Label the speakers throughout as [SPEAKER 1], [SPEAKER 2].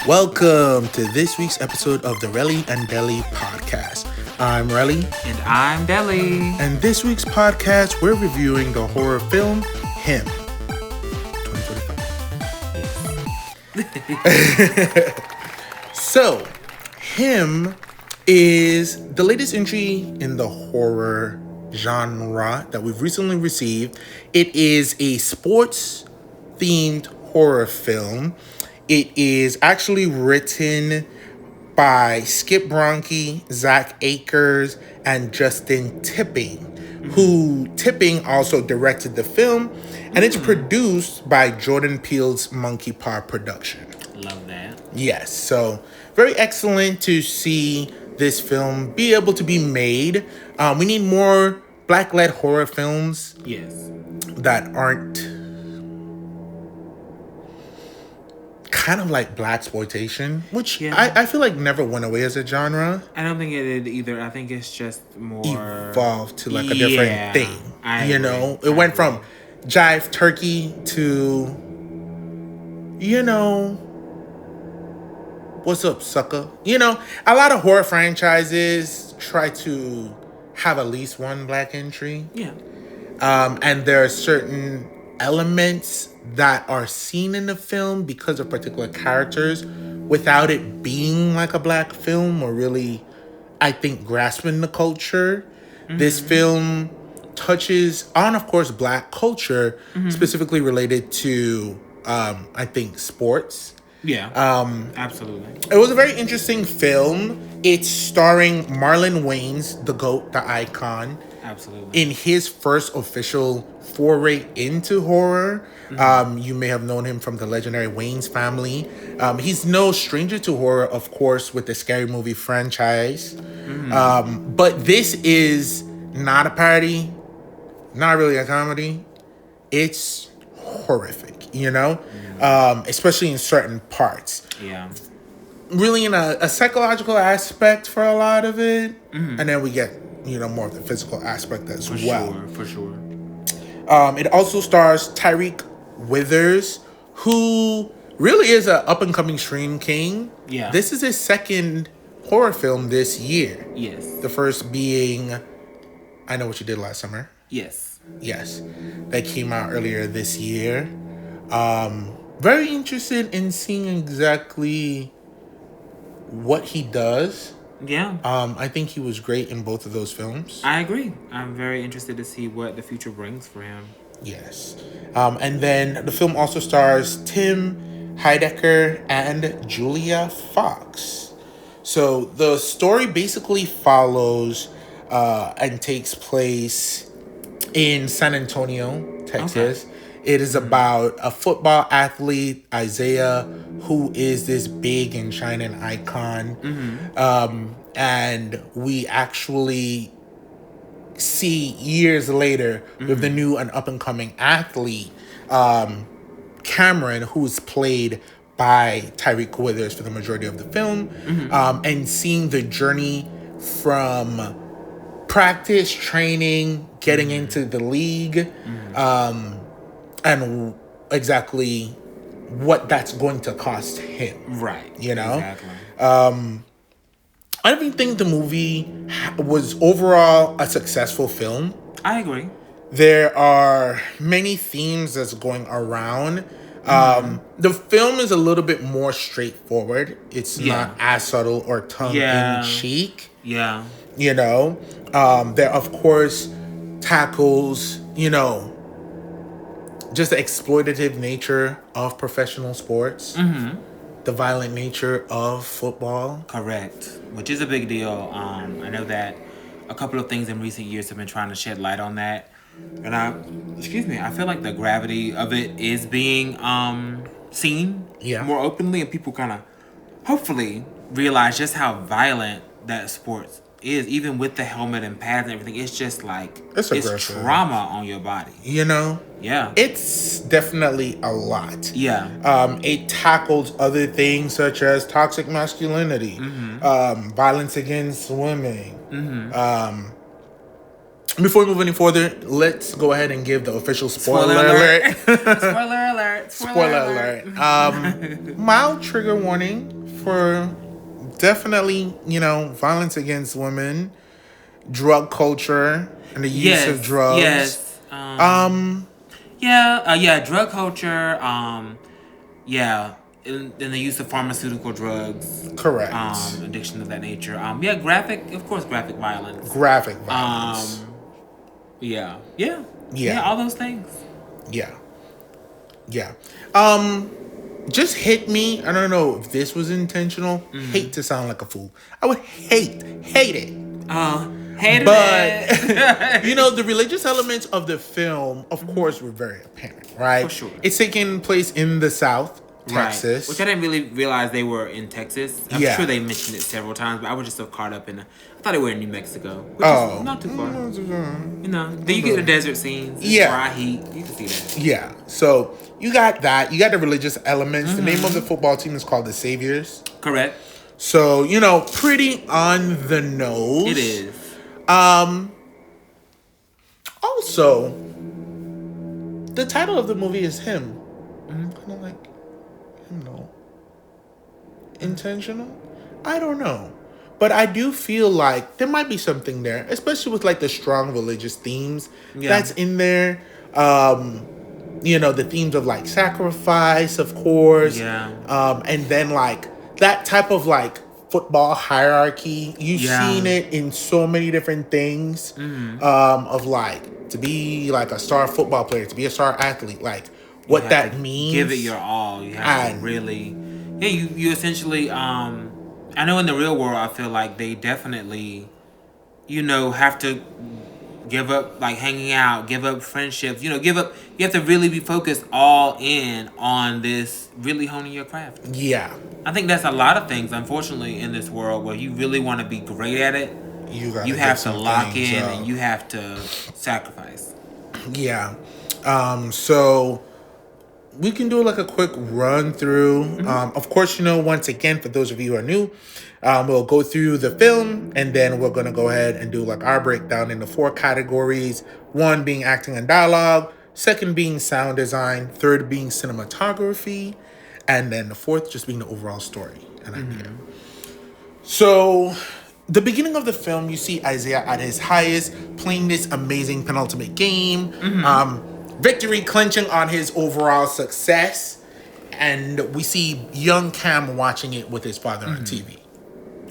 [SPEAKER 1] Welcome to this week's episode of the Relly and Deli podcast. I'm Relly.
[SPEAKER 2] And I'm Deli.
[SPEAKER 1] And this week's podcast, we're reviewing the horror film, Him. 2025. So, Him is the latest entry in the horror genre that we've recently received. It is a sports-themed horror film. It is actually written by Skip Bronke, Zach Akers, and Justin Tipping, who Tipping also directed the film, and it's produced by Jordan Peele's Monkey Paw Production.
[SPEAKER 2] Love that.
[SPEAKER 1] Yes, so very excellent to see this film be able to be made. We need more Black-led horror films.
[SPEAKER 2] Yes.
[SPEAKER 1] That aren't kind of like blaxploitation, which I feel like never went away as a genre.
[SPEAKER 2] I don't think it did either. I think it's just more
[SPEAKER 1] evolved to like a different thing. It went from jive turkey to, what's up, sucker? A lot of horror franchises try to have at least one black entry.
[SPEAKER 2] Yeah.
[SPEAKER 1] And there are certain elements that are seen in the film because of particular characters without it being like a black film or really, I think, grasping the culture. Mm-hmm. This film touches on, of course, black culture, specifically related to, I think, sports.
[SPEAKER 2] Yeah, absolutely.
[SPEAKER 1] It was a very interesting film. It's starring Marlon Wayans, the GOAT, the icon.
[SPEAKER 2] Absolutely.
[SPEAKER 1] In his first official foray into horror. You may have known him from the legendary Wayans family. He's no stranger to horror, of course, with the Scary Movie franchise. But this is not a parody, not really a comedy. It's horrific, especially in certain parts.
[SPEAKER 2] Yeah.
[SPEAKER 1] Really in a psychological aspect for a lot of it. And then we get more of the physical aspect as well.
[SPEAKER 2] For sure.
[SPEAKER 1] It also stars Tyreek Withers, who really is an up-and-coming stream king.
[SPEAKER 2] Yeah.
[SPEAKER 1] This is his second horror film this year.
[SPEAKER 2] Yes.
[SPEAKER 1] The first being I Know What You Did Last Summer.
[SPEAKER 2] Yes.
[SPEAKER 1] Yes. That came out earlier this year. Very interested in seeing exactly what he does.
[SPEAKER 2] Yeah.
[SPEAKER 1] I think he was great in both of those films.
[SPEAKER 2] I agree. I'm very interested to see what the future brings for him.
[SPEAKER 1] Yes. And then the film also stars Tim Heidecker and Julia Fox. So the story basically follows and takes place in San Antonio, Texas. Okay. It is about a football athlete, Isaiah, who is this big and shining icon. And we actually see years later with the new and up-and-coming athlete, Cameron, who's played by Tyreek Withers for the majority of the film, and seeing the journey from practice, training, getting into the league, and exactly what that's going to cost him.
[SPEAKER 2] Right.
[SPEAKER 1] Exactly. I don't think the movie was overall a successful film.
[SPEAKER 2] I agree.
[SPEAKER 1] There are many themes that's going around. The film is a little bit more straightforward. It's not as subtle or tongue-in-cheek.
[SPEAKER 2] Yeah.
[SPEAKER 1] There, of course, tackles, just the exploitative nature of professional sports. The violent nature of football.
[SPEAKER 2] Correct. Which is a big deal. I know that a couple of things in recent years have been trying to shed light on that. And I feel like the gravity of it is being seen more openly, and people kind of hopefully realize just how violent that sports is, even with the helmet and pads and everything. It's just like
[SPEAKER 1] It's aggressive.
[SPEAKER 2] trauma on your body.
[SPEAKER 1] You know?
[SPEAKER 2] Yeah.
[SPEAKER 1] It's definitely a lot.
[SPEAKER 2] Yeah.
[SPEAKER 1] It tackles other things such as toxic masculinity, violence against women. Before we move any further, let's go ahead and give the official spoiler alert.
[SPEAKER 2] Spoiler alert.
[SPEAKER 1] Spoiler alert. Mild trigger warning for definitely, violence against women, drug culture, and the use of drugs.
[SPEAKER 2] Yes. Drug culture. In the use of pharmaceutical drugs.
[SPEAKER 1] Correct.
[SPEAKER 2] Addiction of that nature. Graphic violence.
[SPEAKER 1] Graphic violence.
[SPEAKER 2] Yeah, all those things.
[SPEAKER 1] Yeah. Just hit me. I don't know if this was intentional. Hate to sound like a fool. I would hate it.
[SPEAKER 2] Hated
[SPEAKER 1] But
[SPEAKER 2] it.
[SPEAKER 1] the religious elements of the film, of course, were very apparent, right?
[SPEAKER 2] For sure.
[SPEAKER 1] It's taking place in the South, Texas.
[SPEAKER 2] Right. Which I didn't really realize they were in Texas. I'm
[SPEAKER 1] Yeah.
[SPEAKER 2] sure they mentioned it several times, but I was just so caught up in I thought they were in New Mexico. Which is not too far. Then you get the desert scenes.
[SPEAKER 1] Yeah.
[SPEAKER 2] Dry heat. You can see that.
[SPEAKER 1] Yeah. So you got that. You got the religious elements. The name of the football team is called the Saviors.
[SPEAKER 2] Correct.
[SPEAKER 1] So, pretty on the nose.
[SPEAKER 2] It is.
[SPEAKER 1] Also, the title of the movie is Him. Kind of like hymnal. Intentional? I don't know. But I do feel like there might be something there, especially with like the strong religious themes that's in there. The themes of like sacrifice, of course.
[SPEAKER 2] Yeah.
[SPEAKER 1] And then like that type of like football hierarchy. You've seen it in so many different things. Of like to be like a star football player, to be a star athlete, like what that means.
[SPEAKER 2] Give it your all. You have to really. Yeah, you essentially. I know in the real world, I feel like they definitely, have to give up like hanging out, give up friendships, give up. You have to really be focused all in on this, really honing your craft.
[SPEAKER 1] Yeah.
[SPEAKER 2] I think that's a lot of things, unfortunately, in this world where you really want to be great at it. You have to lock in and you have to sacrifice.
[SPEAKER 1] Yeah. So we can do like a quick run through. Of course, once again, for those of you who are new, we'll go through the film and then we're going to go ahead and do like our breakdown into 4 categories. 1 being acting and dialogue, 2nd being sound design, 3rd being cinematography, and then the 4th just being the overall story and idea. So the beginning of the film, you see Isaiah at his highest, playing this amazing penultimate game. Victory clinching on his overall success, and we see young Cam watching it with his father on TV.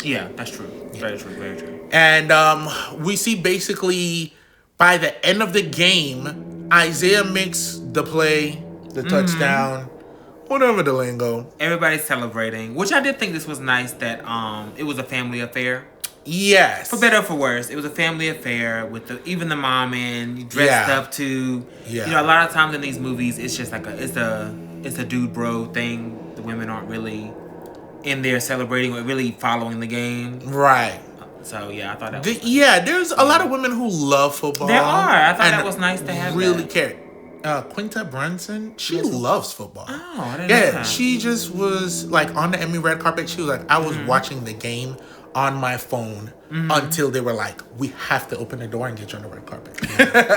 [SPEAKER 2] Yeah, that's true. Very true.
[SPEAKER 1] And we see basically by the end of the game, Isaiah makes the play, the touchdown, whatever the lingo.
[SPEAKER 2] Everybody's celebrating, which I did think this was nice that it was a family affair.
[SPEAKER 1] Yes.
[SPEAKER 2] For better or for worse, it was a family affair with even the mom dressed up to.
[SPEAKER 1] Yeah.
[SPEAKER 2] A lot of times in these movies, it's just like it's a dude bro thing. The women aren't really in there celebrating or really following the game.
[SPEAKER 1] Right.
[SPEAKER 2] So yeah, I thought that was
[SPEAKER 1] there's a lot of women who love football.
[SPEAKER 2] There are. I thought that was nice to have.
[SPEAKER 1] Really care. Quinta Brunson, she loves football.
[SPEAKER 2] Oh, I didn't know that.
[SPEAKER 1] She just was like on the Emmy red carpet. She was like, I was watching the game on my phone until they were like, we have to open the door and get you on the red carpet.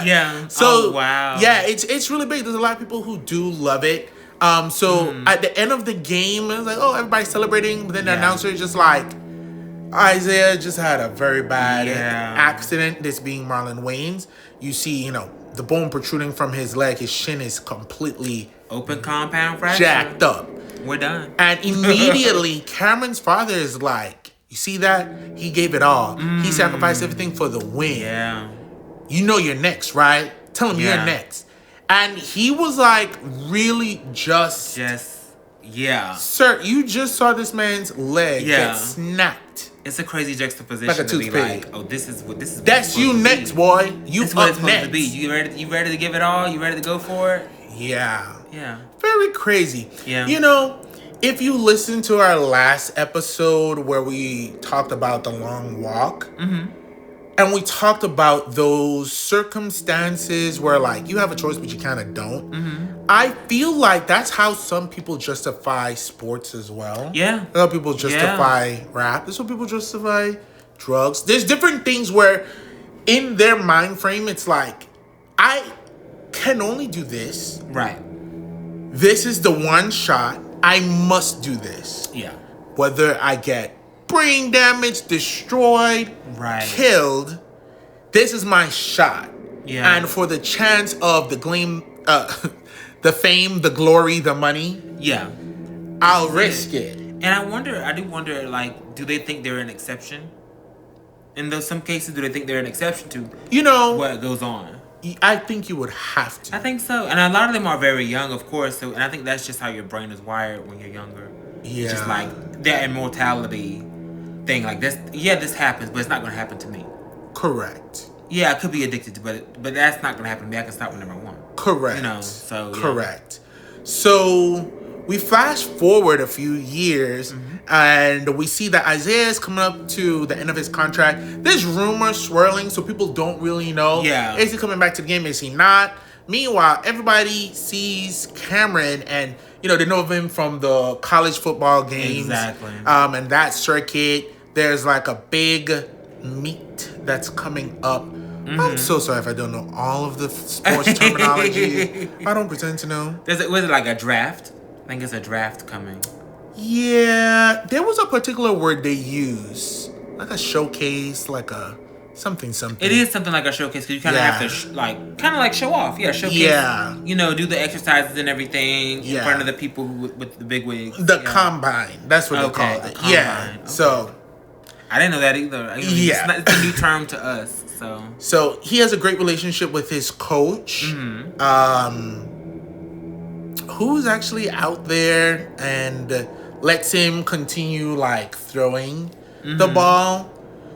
[SPEAKER 2] Yeah.
[SPEAKER 1] So
[SPEAKER 2] wow.
[SPEAKER 1] Yeah, it's really big. There's a lot of people who do love it. At the end of the game, it was like, oh, everybody's celebrating, but then the announcer is just like, Isaiah just had a very bad accident, this being Marlon Wayans. You see, the bone protruding from his leg, his shin is completely
[SPEAKER 2] open compound fracture.
[SPEAKER 1] Jacked up.
[SPEAKER 2] We're done.
[SPEAKER 1] And immediately, Cameron's father is like, you see that? He gave it all. He sacrificed everything for the win.
[SPEAKER 2] Yeah.
[SPEAKER 1] You're next, right? Tell him you're next. And he was like, really just...
[SPEAKER 2] Yeah.
[SPEAKER 1] Sir, you just saw this man's leg get snapped.
[SPEAKER 2] It's a crazy juxtaposition
[SPEAKER 1] like a
[SPEAKER 2] to be
[SPEAKER 1] toothpick.
[SPEAKER 2] like, oh, this is what
[SPEAKER 1] That's you next, boy. You
[SPEAKER 2] That's what it's
[SPEAKER 1] up
[SPEAKER 2] supposed
[SPEAKER 1] next.
[SPEAKER 2] to be. You ready to give it all? You ready to go for it?
[SPEAKER 1] Yeah.
[SPEAKER 2] Yeah.
[SPEAKER 1] Very crazy.
[SPEAKER 2] Yeah.
[SPEAKER 1] if you listen to our last episode where we talked about the long walk, and we talked about those circumstances where, like, you have a choice, but you kind of don't. I feel like that's how some people justify sports as well.
[SPEAKER 2] Yeah.
[SPEAKER 1] That's how people justify rap. That's how people justify drugs. There's different things where, in their mind frame, it's like, I can only do this.
[SPEAKER 2] Right.
[SPEAKER 1] This is the one shot. I must do this.
[SPEAKER 2] Yeah.
[SPEAKER 1] Whether I get brain damage, destroyed, killed, this is my shot.
[SPEAKER 2] Yeah.
[SPEAKER 1] And for the chance of the gleam, the fame, the glory, the money, I'll risk it.
[SPEAKER 2] And I do wonder, like, do they think they're an exception? In those some cases, do they think they're an exception to what goes on?
[SPEAKER 1] I think you would have to.
[SPEAKER 2] I think so. And a lot of them are very young, of course. So, and I think that's just how your brain is wired when you're younger.
[SPEAKER 1] Yeah.
[SPEAKER 2] It's just like that immortality thing. Like, this happens, but it's not going to happen to me.
[SPEAKER 1] Correct.
[SPEAKER 2] Yeah, I could be addicted to it, but that's not going to happen to me. I can stop whenever I want.
[SPEAKER 1] Correct.
[SPEAKER 2] So. Yeah.
[SPEAKER 1] Correct. So we flash forward a few years, and we see that Isaiah is coming up to the end of his contract. There's rumors swirling, so people don't really know.
[SPEAKER 2] Yeah.
[SPEAKER 1] Is he coming back to the game? Is he not? Meanwhile, everybody sees Cameron, and they know of him from the college football games.
[SPEAKER 2] Exactly.
[SPEAKER 1] And that circuit. There's like a big meet that's coming up. I'm so sorry if I don't know all of the sports terminology. I don't pretend to know.
[SPEAKER 2] Was it like a draft? I think it's a draft coming.
[SPEAKER 1] Yeah, there was a particular word they use, like a showcase, like a something.
[SPEAKER 2] It is something like a showcase because you kind of have to kind of like show off. Yeah, showcase.
[SPEAKER 1] Yeah.
[SPEAKER 2] Do the exercises and everything in front of the people with the big wigs.
[SPEAKER 1] The combine. That's what they call it. Yeah. Okay. So.
[SPEAKER 2] I didn't know that either. It's a new term to us.
[SPEAKER 1] So he has a great relationship with his coach. Who's actually out there and lets him continue like throwing the ball.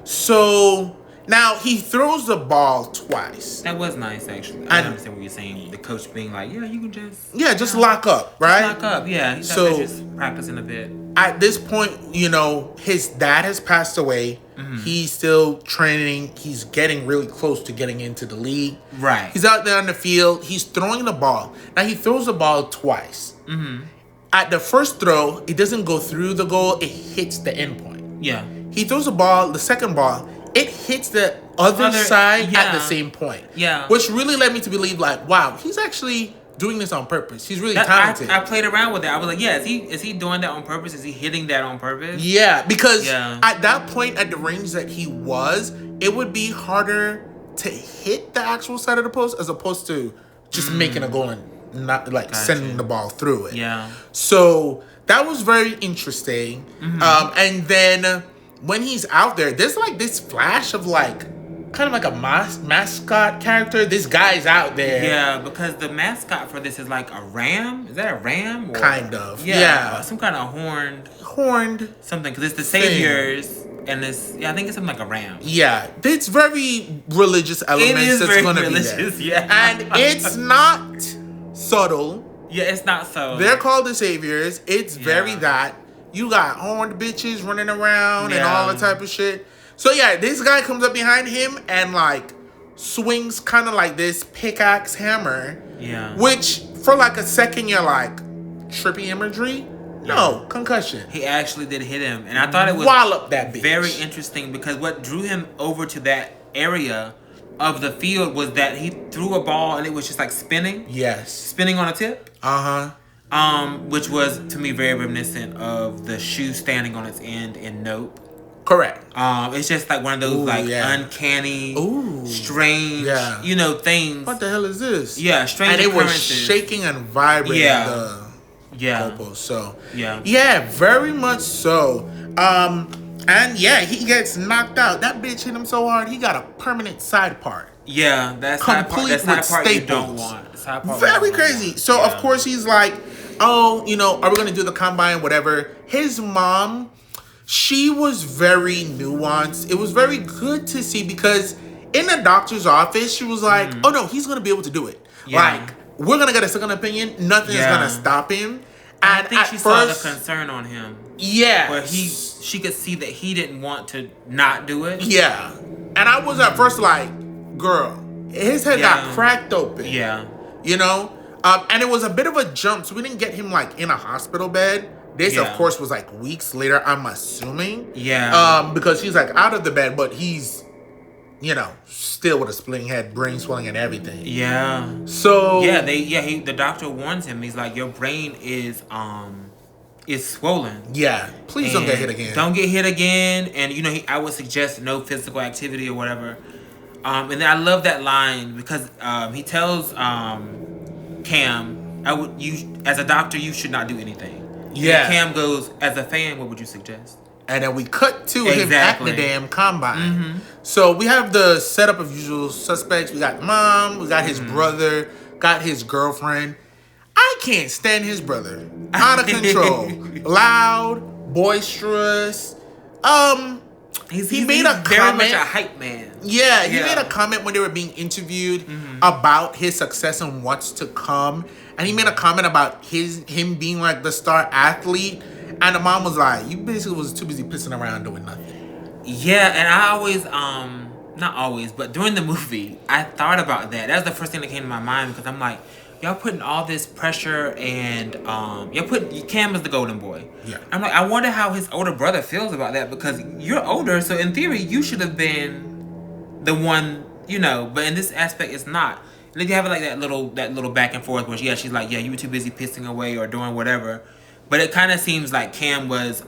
[SPEAKER 1] So now he throws the ball twice.
[SPEAKER 2] That was nice, actually. I understand what you're saying. The coach being like, "Yeah, you can just
[SPEAKER 1] lock up, right?
[SPEAKER 2] Just lock up, yeah." He's just practicing a bit.
[SPEAKER 1] At this point, his dad has passed away. He's still training. He's getting really close to getting into the league.
[SPEAKER 2] Right.
[SPEAKER 1] He's out there on the field. He's throwing the ball. Now, he throws the ball twice. At the first throw, it doesn't go through the goal. It hits the end point.
[SPEAKER 2] Yeah.
[SPEAKER 1] He throws the second ball. It hits the other side at the same point.
[SPEAKER 2] Yeah.
[SPEAKER 1] Which really led me to believe, like, wow, he's actually doing this on purpose. He's really talented.
[SPEAKER 2] I played around with it. I was like, yeah, is he doing that on purpose? Is he hitting that on purpose?
[SPEAKER 1] Yeah, because at that point, at the range that he was, it would be harder to hit the actual side of the post as opposed to just making a goal and not like sending the ball through it.
[SPEAKER 2] Yeah.
[SPEAKER 1] So that was very interesting. And then when he's out there, there's like this flash of like kind of like a mascot character. This guy's out there.
[SPEAKER 2] Yeah, because the mascot for this is like a ram. Is that a ram?
[SPEAKER 1] Kind of. Yeah.
[SPEAKER 2] Some kind of horned something. Because it's the Saviors. And I think it's something like a ram.
[SPEAKER 1] Yeah. It's very religious elements that's going to be there.
[SPEAKER 2] Yeah.
[SPEAKER 1] And it's not subtle.
[SPEAKER 2] Yeah, it's not so.
[SPEAKER 1] They're called the Saviors. It's very that. You got horned bitches running around and all that type of shit. So yeah, this guy comes up behind him and like swings kind of like this pickaxe hammer.
[SPEAKER 2] Yeah.
[SPEAKER 1] Which for like a second you're like, trippy imagery? No, concussion.
[SPEAKER 2] He actually did hit him. And I thought it was
[SPEAKER 1] wallop that bitch.
[SPEAKER 2] Very interesting because what drew him over to that area of the field was that he threw a ball and it was just like spinning.
[SPEAKER 1] Yes.
[SPEAKER 2] Spinning on a tip. Which was to me very reminiscent of the shoe standing on its end in Nope.
[SPEAKER 1] Correct.
[SPEAKER 2] It's just like one of those uncanny, strange, things.
[SPEAKER 1] What the hell is this?
[SPEAKER 2] Yeah, strange.
[SPEAKER 1] And it was shaking and vibrating the goalpost. So very much so. And he gets knocked out. That bitch hit him so hard he got a permanent side part.
[SPEAKER 2] Yeah, that's complete with staples. You don't want.
[SPEAKER 1] Very crazy. So of course he's like, are we gonna do the combine? Whatever. His mom. She was very nuanced. It was very good to see because in the doctor's office, she was like, oh no, he's going to be able to do it. Yeah. Like, we're going to get a second opinion. Nothing is going to stop him.
[SPEAKER 2] I
[SPEAKER 1] And
[SPEAKER 2] think
[SPEAKER 1] at
[SPEAKER 2] she
[SPEAKER 1] first,
[SPEAKER 2] saw the concern on him.
[SPEAKER 1] yeah,
[SPEAKER 2] Where she could see that he didn't want to not do it.
[SPEAKER 1] yeah. And I was at first like, girl, his head got cracked open.
[SPEAKER 2] Yeah.
[SPEAKER 1] You know? And it was a bit of a jump, so we didn't get him like in a hospital bed. This, of course, was like weeks later, I'm assuming.
[SPEAKER 2] Yeah.
[SPEAKER 1] Because he's like out of the bed, but he's, you know, still with a splitting head, brain swelling and everything.
[SPEAKER 2] Yeah.
[SPEAKER 1] So
[SPEAKER 2] the doctor warns him. He's like, your brain is swollen.
[SPEAKER 1] Yeah. Please don't get hit again.
[SPEAKER 2] Don't get hit again. And you know, I would suggest no physical activity or whatever. And then I love that line because he tells Cam, as a doctor, you should not do anything.
[SPEAKER 1] Yeah.
[SPEAKER 2] And Cam goes, as a fan, what would you suggest?
[SPEAKER 1] And then we cut to him at the damn combine. Mm-hmm. So we have the setup of usual suspects. We got mom, we got his brother, got his girlfriend. I can't stand his brother. Out of control. Loud, boisterous. He made a
[SPEAKER 2] very
[SPEAKER 1] comment.
[SPEAKER 2] Much a hype man.
[SPEAKER 1] Yeah, he made a comment when they were being interviewed about his success and what's to come. And he made a comment about him being like the star athlete. And the mom was like, you basically was too busy pissing around doing nothing.
[SPEAKER 2] Yeah, and I always, not always, but during the movie, I thought about that. That was the first thing that came to my mind because I'm like, y'all putting all this pressure and Cam is the golden boy.
[SPEAKER 1] Yeah.
[SPEAKER 2] I'm like, I wonder how his older brother feels about that because you're older, so in theory, you should have been the one, you know, but in this aspect, it's not. And then you have like that little back and forth where she's like, yeah, you were too busy pissing away or doing whatever. But it kind of seems like Cam was,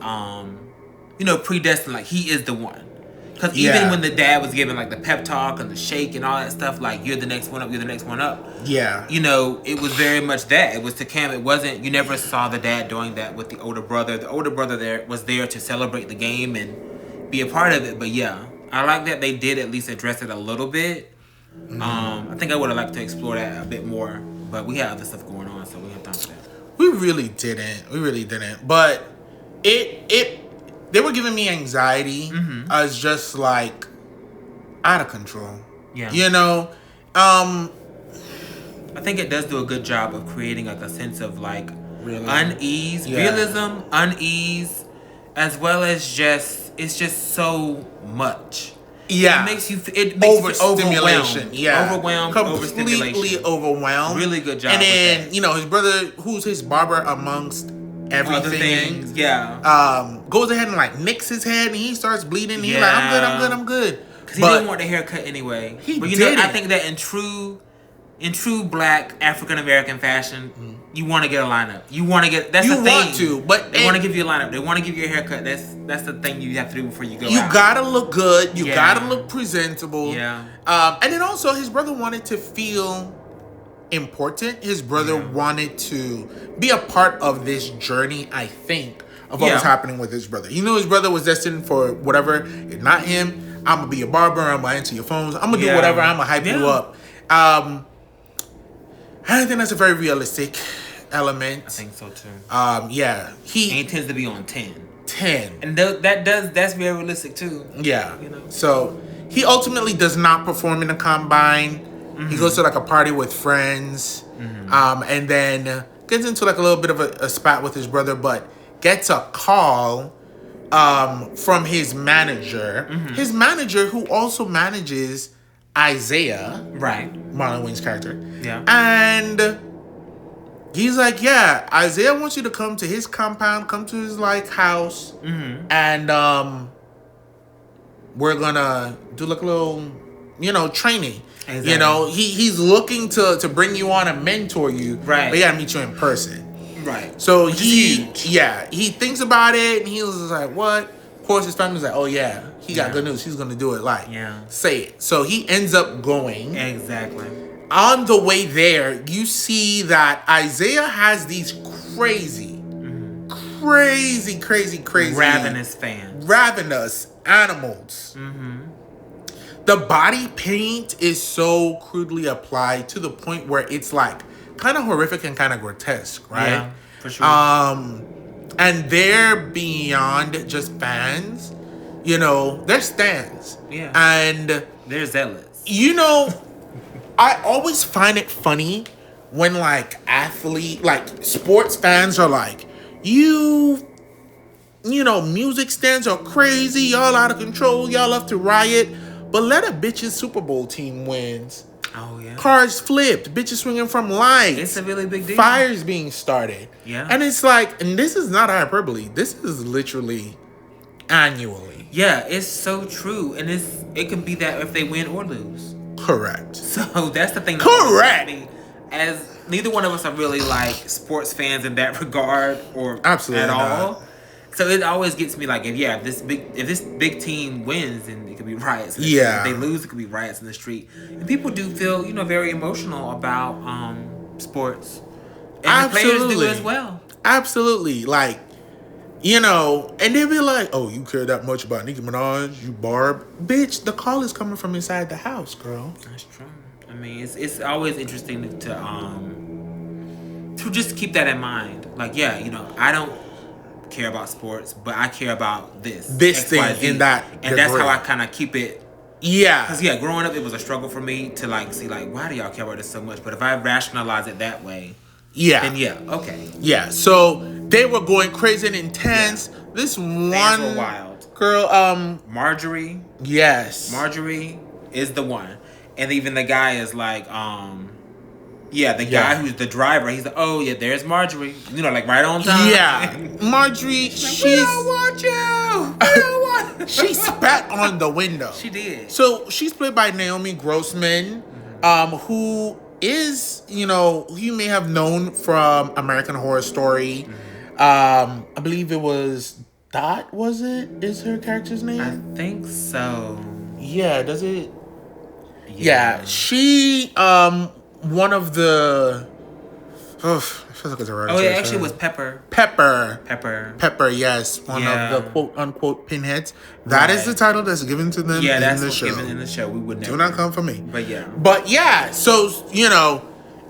[SPEAKER 2] predestined. Like, he is the one. Because even when the dad was giving, like, the pep talk and the shake and all that stuff, like, you're the next one up, you're the next one up.
[SPEAKER 1] Yeah.
[SPEAKER 2] You know, it was very much that. It was to Cam. It wasn't, you never saw the dad doing that with the older brother. The older brother was there to celebrate the game and be a part of it. But, yeah, I like that they did at least address it a little bit. Mm-hmm. I think I would have liked to explore that a bit more. But we had other stuff going on, so we have time for that.
[SPEAKER 1] We really didn't. But they were giving me anxiety as just like out of control.
[SPEAKER 2] Yeah.
[SPEAKER 1] You know?
[SPEAKER 2] I think it does do a good job of creating like a sense of like unease, realism, unease, as well as it's just so much.
[SPEAKER 1] Yeah.
[SPEAKER 2] It makes you overwhelmed.
[SPEAKER 1] Yeah.
[SPEAKER 2] Overwhelmed,
[SPEAKER 1] completely overwhelmed.
[SPEAKER 2] Really good job.
[SPEAKER 1] And then, you know, his brother, who's his barber amongst everything.
[SPEAKER 2] Other things, yeah.
[SPEAKER 1] Goes ahead and like nicks his head and he starts bleeding. And he's like, I'm good.
[SPEAKER 2] Because he didn't want the haircut anyway. But you know, I think that in true black African American fashion, you want to get a lineup. You want to get, that's the thing. You want to, but they want to give you a lineup. They want to give you a haircut. That's the thing you have to do before you go out.
[SPEAKER 1] You gotta look good. You gotta look presentable.
[SPEAKER 2] Yeah.
[SPEAKER 1] And then also his brother wanted to feel important. His brother wanted to be a part of this journey, I think, of what was happening with his brother. He knew his brother was destined for whatever. If not him, I'm gonna be a barber. I'm gonna answer your phones. I'm gonna do whatever. I'm gonna hype you up. I think that's a very realistic element.
[SPEAKER 2] I think so too.
[SPEAKER 1] He
[SPEAKER 2] tends to be on 10. And that's very realistic too.
[SPEAKER 1] Yeah. You know? So he ultimately does not perform in the combine. Mm-hmm. He goes to like a party with friends. Mm-hmm. And then gets into like a little bit of a spat with his brother, but gets a call from his manager. Mm-hmm. His manager who also manages Isaiah. Right. Marlon Wayne's character. Yeah. And he's like, yeah, Isaiah wants you to come to his compound, come to his like house, and we're gonna do like a little, training. Exactly. You know, he's looking to bring you on and mentor you. Right. But he gotta meet you in person. Right. So he thinks about it and he was like, what? Of course his family's like, oh yeah, he got good news. He's gonna do it. Like, say it. So he ends up going. Exactly. On the way there, you see that Isaiah has these crazy
[SPEAKER 2] ravenous fans.
[SPEAKER 1] Ravenous animals. Mm-hmm. The body paint is so crudely applied to the point where it's like kind of horrific and kind of grotesque, right? Yeah, for sure. And they're beyond just fans. They're stans. Yeah. And
[SPEAKER 2] they're zealots.
[SPEAKER 1] I always find it funny when like sports fans are like, Music stands are crazy. Y'all out of control. Y'all love to riot. But let a bitch's Super Bowl team wins.
[SPEAKER 2] Oh yeah.
[SPEAKER 1] Cars flipped. Bitches swinging from lights.
[SPEAKER 2] It's a really big deal.
[SPEAKER 1] Fires being started.
[SPEAKER 2] Yeah.
[SPEAKER 1] And it's like, and this is not hyperbole. This is literally annually.
[SPEAKER 2] Yeah, it's so true. And it could be that if they win or lose.
[SPEAKER 1] Correct.
[SPEAKER 2] So that's the thing.
[SPEAKER 1] Correct.
[SPEAKER 2] As neither one of us are really like sports fans in that regard or
[SPEAKER 1] Absolutely
[SPEAKER 2] at
[SPEAKER 1] not.
[SPEAKER 2] all. So it always gets me like, if this big team wins, then it could be riots. In the street. If they lose, it could be riots in the street. And people do feel, very emotional about sports. And
[SPEAKER 1] Absolutely.
[SPEAKER 2] the players do as well.
[SPEAKER 1] Absolutely. Like, and they'll be like, oh, you care that much about Nicki Minaj, you Barb? Bitch, the call is coming from inside the house, girl.
[SPEAKER 2] That's true. I mean, it's always interesting to just keep that in mind. Like, I don't care about sports, but I care about this
[SPEAKER 1] thing
[SPEAKER 2] XYZ.
[SPEAKER 1] in that
[SPEAKER 2] and that's how I kind of keep it.
[SPEAKER 1] Yeah,
[SPEAKER 2] because growing up it was a struggle for me to like see like, why do y'all care about this so much? But if I rationalize it that way, then okay,
[SPEAKER 1] so they were going crazy and intense. This one
[SPEAKER 2] were wild
[SPEAKER 1] girl,
[SPEAKER 2] Marjorie is the one, and even the guy is like guy who's the driver, he's like, oh yeah, there's Marjorie. Like right on time.
[SPEAKER 1] Yeah. Marjorie,
[SPEAKER 2] we don't want you. We don't want
[SPEAKER 1] she spat on the window.
[SPEAKER 2] She did.
[SPEAKER 1] So she's played by Naomi Grossman, who is, you may have known from American Horror Story. I believe it was Dot, was it? Is her character's name?
[SPEAKER 2] I think so.
[SPEAKER 1] Yeah, does it? Yeah. She, one of the... I feel like it's a right.
[SPEAKER 2] Oh, it actually was Pepper.
[SPEAKER 1] Pepper, yes. One of the quote-unquote pinheads. That is the title that's given to them in the show.
[SPEAKER 2] Given in the show. We would never.
[SPEAKER 1] Do not come for me.
[SPEAKER 2] But yeah.
[SPEAKER 1] So,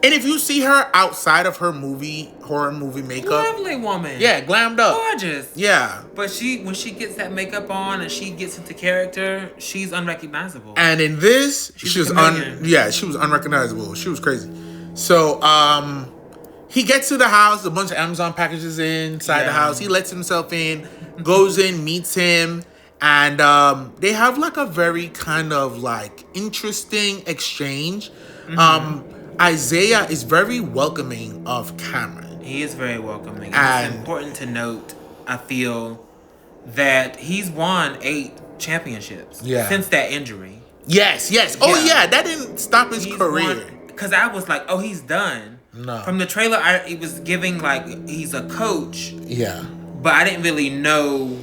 [SPEAKER 1] and if you see her outside of her horror movie makeup.
[SPEAKER 2] Lovely woman.
[SPEAKER 1] Yeah, glammed up.
[SPEAKER 2] Gorgeous.
[SPEAKER 1] Yeah.
[SPEAKER 2] But when she gets that makeup on and she gets into character, she's unrecognizable.
[SPEAKER 1] And in this, she was unrecognizable. She was crazy. So, he gets to the house, a bunch of Amazon packages inside the house. He lets himself in, goes in, meets him, and they have like a very kind of like interesting exchange. Isaiah is very welcoming of Cameron.
[SPEAKER 2] He is very welcoming. And it's important to note, I feel, that he's won 8 championships since that injury.
[SPEAKER 1] Yes. Oh yeah, that didn't stop his career.
[SPEAKER 2] Because I was like, oh, he's done.
[SPEAKER 1] No.
[SPEAKER 2] From the trailer, it was giving like he's a coach.
[SPEAKER 1] Yeah.
[SPEAKER 2] But I didn't really know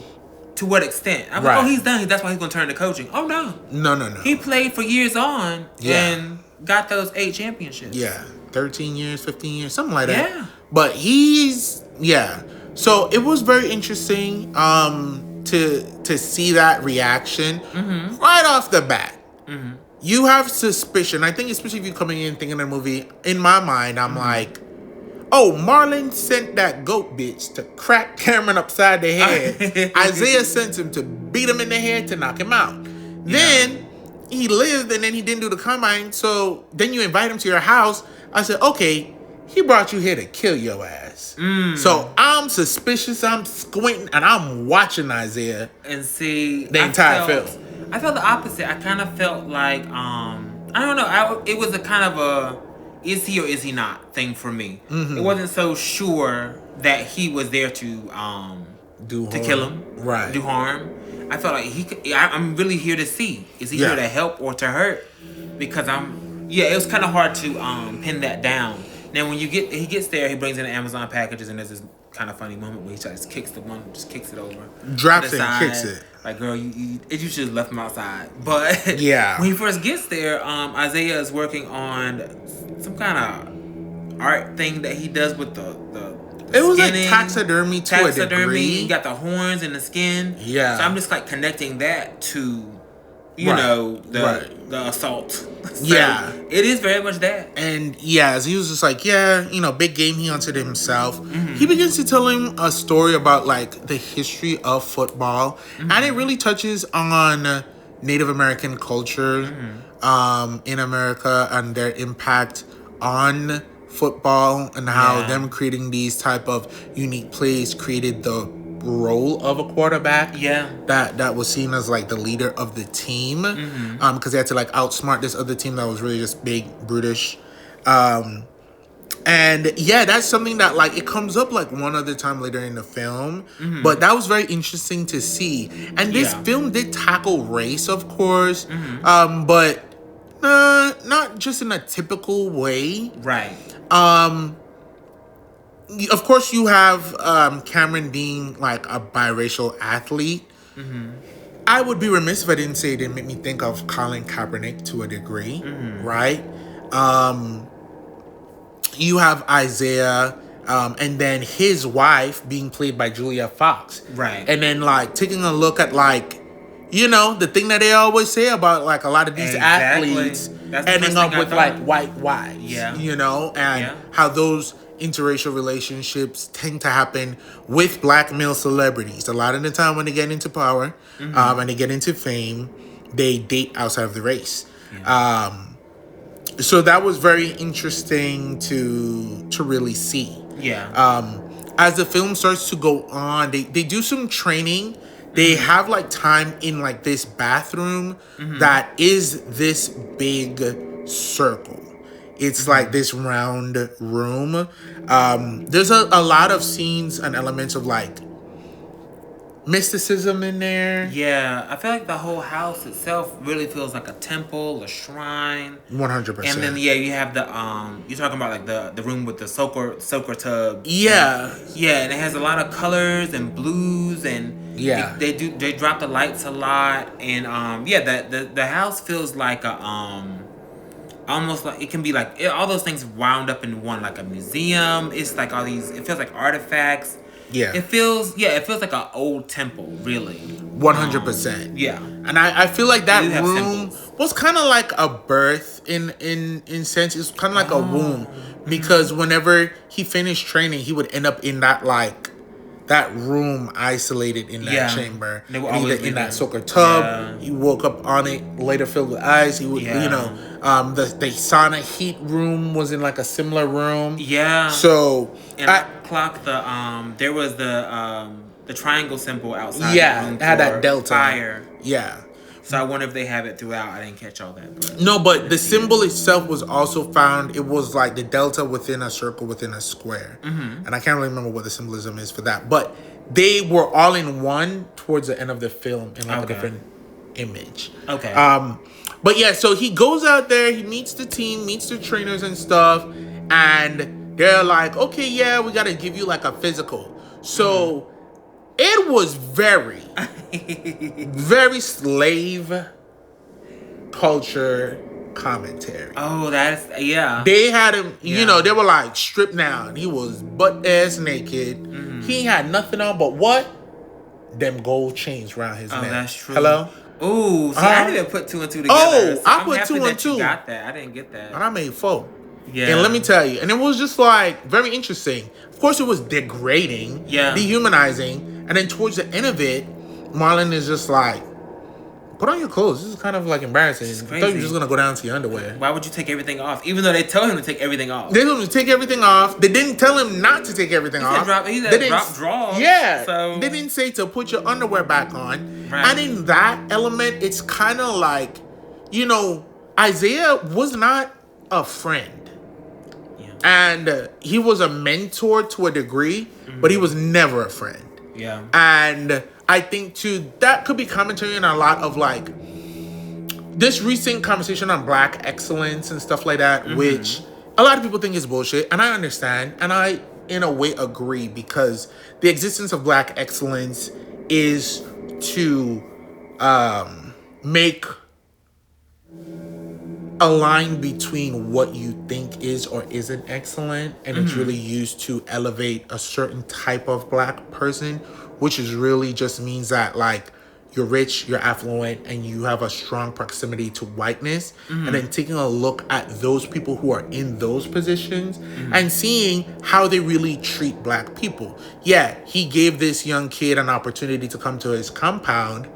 [SPEAKER 2] to what extent. I was like, oh, he's done. That's why he's going to turn to coaching. Oh, no. No. He played for years on and got those 8 championships.
[SPEAKER 1] Yeah. 13 years, 15 years, something like that. Yeah. But So it was very interesting to see that reaction right off the bat. Mm-hmm. You have suspicion. I think especially if you're coming in thinking of the movie, in my mind, I'm like, oh, Marlon sent that goat bitch to crack Cameron upside the head. Isaiah sent him to beat him in the head to knock him out. Then he lived and then he didn't do the combine. So then you invite him to your house. I said, okay, he brought you here to kill your ass. So I'm suspicious. I'm squinting and I'm watching Isaiah.
[SPEAKER 2] And see,
[SPEAKER 1] the entire film.
[SPEAKER 2] I felt the opposite. I kind of felt like, I don't know. It was a kind of a, is he or is he not thing for me. It wasn't so sure that he was there to kill him, do harm. I felt like I'm really here to see. Is he here to help or to hurt? Because it was kind of hard to pin that down. Now when he gets there, he brings in the Amazon packages, and there's this kind of funny moment where he just kicks it over,
[SPEAKER 1] drops it, kicks it.
[SPEAKER 2] Like, girl, you should have left him outside. But when he first gets there, Isaiah is working on some kind of art thing that he does with the
[SPEAKER 1] it was like taxidermy to a degree.
[SPEAKER 2] He got the horns and the skin.
[SPEAKER 1] Yeah.
[SPEAKER 2] So I'm just like connecting that to, the assault. So it is very much that.
[SPEAKER 1] And as he was just like, big game he hunted himself. He begins to tell him a story about like the history of football. And it really touches on Native American culture in America and their impact on football and how
[SPEAKER 2] Yeah.
[SPEAKER 1] them creating these type of unique plays created the role of a quarterback.
[SPEAKER 2] Yeah.
[SPEAKER 1] That was seen as like the leader of the team. Because they had to like outsmart this other team that was really just big, brutish. And yeah, that's something that like it comes up like one other time later in the film, but that was very interesting to see. And this film did tackle race, of course, but not just in a typical way.
[SPEAKER 2] Right.
[SPEAKER 1] Of course, you have Cameron being like a biracial athlete. I would be remiss if I didn't say it didn't make me think of Colin Kaepernick to a degree, right? You have Isaiah, and then his wife being played by Julia Fox.
[SPEAKER 2] Right.
[SPEAKER 1] And then, like, taking a look at, like, you know, the thing that they always say about, like, a lot of these athletes ending up with, like, white wives.
[SPEAKER 2] Yeah.
[SPEAKER 1] You know? And how those interracial relationships tend to happen with black male celebrities. A lot of the time when they get into power and they get into fame, they date outside of the race. So that was very interesting to really see.
[SPEAKER 2] Yeah.
[SPEAKER 1] As the film starts to go on, they do some training. They have like time in like this bathroom that is this big circle. It's like this round room. There's a lot of scenes and elements of like mysticism in there.
[SPEAKER 2] Yeah, I feel like the whole house itself really feels like a temple, a shrine.
[SPEAKER 1] 100%.
[SPEAKER 2] And then you have the you're talking about like the room with the soaker tub.
[SPEAKER 1] Yeah.
[SPEAKER 2] And it has a lot of colors and blues and they drop the lights a lot and the house feels like a almost like it can be like all those things wound up in one, like a museum. It's like all these. It feels like artifacts.
[SPEAKER 1] Yeah.
[SPEAKER 2] It feels like an old temple, really.
[SPEAKER 1] 100%.
[SPEAKER 2] Yeah.
[SPEAKER 1] And I feel like that room
[SPEAKER 2] symbols.
[SPEAKER 1] was kind of like a birth in sense. It's kind of like a womb because whenever he finished training, he would end up in that room isolated in that chamber. Either in that soaker tub. He woke up on it, later filled with ice. He would, the sauna heat room was in like a similar room.
[SPEAKER 2] Yeah.
[SPEAKER 1] So
[SPEAKER 2] and I clocked there was the triangle symbol outside.
[SPEAKER 1] Yeah,
[SPEAKER 2] the room
[SPEAKER 1] it had that
[SPEAKER 2] for
[SPEAKER 1] delta.
[SPEAKER 2] Fire.
[SPEAKER 1] Yeah.
[SPEAKER 2] So I wonder if they have it throughout. I didn't catch all that.
[SPEAKER 1] But the symbol itself was also found. It was like the delta within a circle within a square. And I can't really remember what the symbolism is for that. But they were all in one towards the end of the film in like a different image.
[SPEAKER 2] Okay.
[SPEAKER 1] But yeah, so he goes out there. He meets the team, meets the trainers and stuff. And they're like, okay, yeah, we got to give you like a physical. So it was very, very slave culture commentary.
[SPEAKER 2] Oh, yeah.
[SPEAKER 1] They had him, they were like stripped down. He was butt ass naked. He had nothing on but what? Them gold chains around his neck.
[SPEAKER 2] Oh, that's true.
[SPEAKER 1] Hello?
[SPEAKER 2] Ooh, see, I didn't put two and two together.
[SPEAKER 1] Oh,
[SPEAKER 2] so
[SPEAKER 1] I
[SPEAKER 2] I'm
[SPEAKER 1] put
[SPEAKER 2] happy
[SPEAKER 1] two and
[SPEAKER 2] that
[SPEAKER 1] two.
[SPEAKER 2] You got that. I didn't get that.
[SPEAKER 1] And I made 4.
[SPEAKER 2] Yeah.
[SPEAKER 1] And let me tell you, and it was just like very interesting. Of course, it was degrading, dehumanizing, and then towards the end of it, Marlon is just like, "Put on your clothes. This is kind of like embarrassing. I thought you were just gonna go down to your underwear.
[SPEAKER 2] Why would you take everything off? Even though they told him to take everything off.
[SPEAKER 1] They told him to take everything off. They didn't tell him not to take everything off.
[SPEAKER 2] He said drop drawers.
[SPEAKER 1] Yeah.
[SPEAKER 2] So
[SPEAKER 1] they didn't say to put your underwear back on.
[SPEAKER 2] Right.
[SPEAKER 1] And in that element, it's kind of like, Isaiah was not a friend. And he was a mentor to a degree, but he was never a friend.
[SPEAKER 2] Yeah.
[SPEAKER 1] And I think, too, that could be commentary on a lot of, like, this recent conversation on Black excellence and stuff like that, which a lot of people think is bullshit. And I understand. And I, in a way, agree because the existence of Black excellence is to make a line between what you think is or isn't excellent, and it's really used to elevate a certain type of Black person, which is really just means that like you're rich, you're affluent, and you have a strong proximity to whiteness, and then taking a look at those people who are in those positions and seeing how they really treat Black people. Yeah, he gave this young kid an opportunity to come to his compound,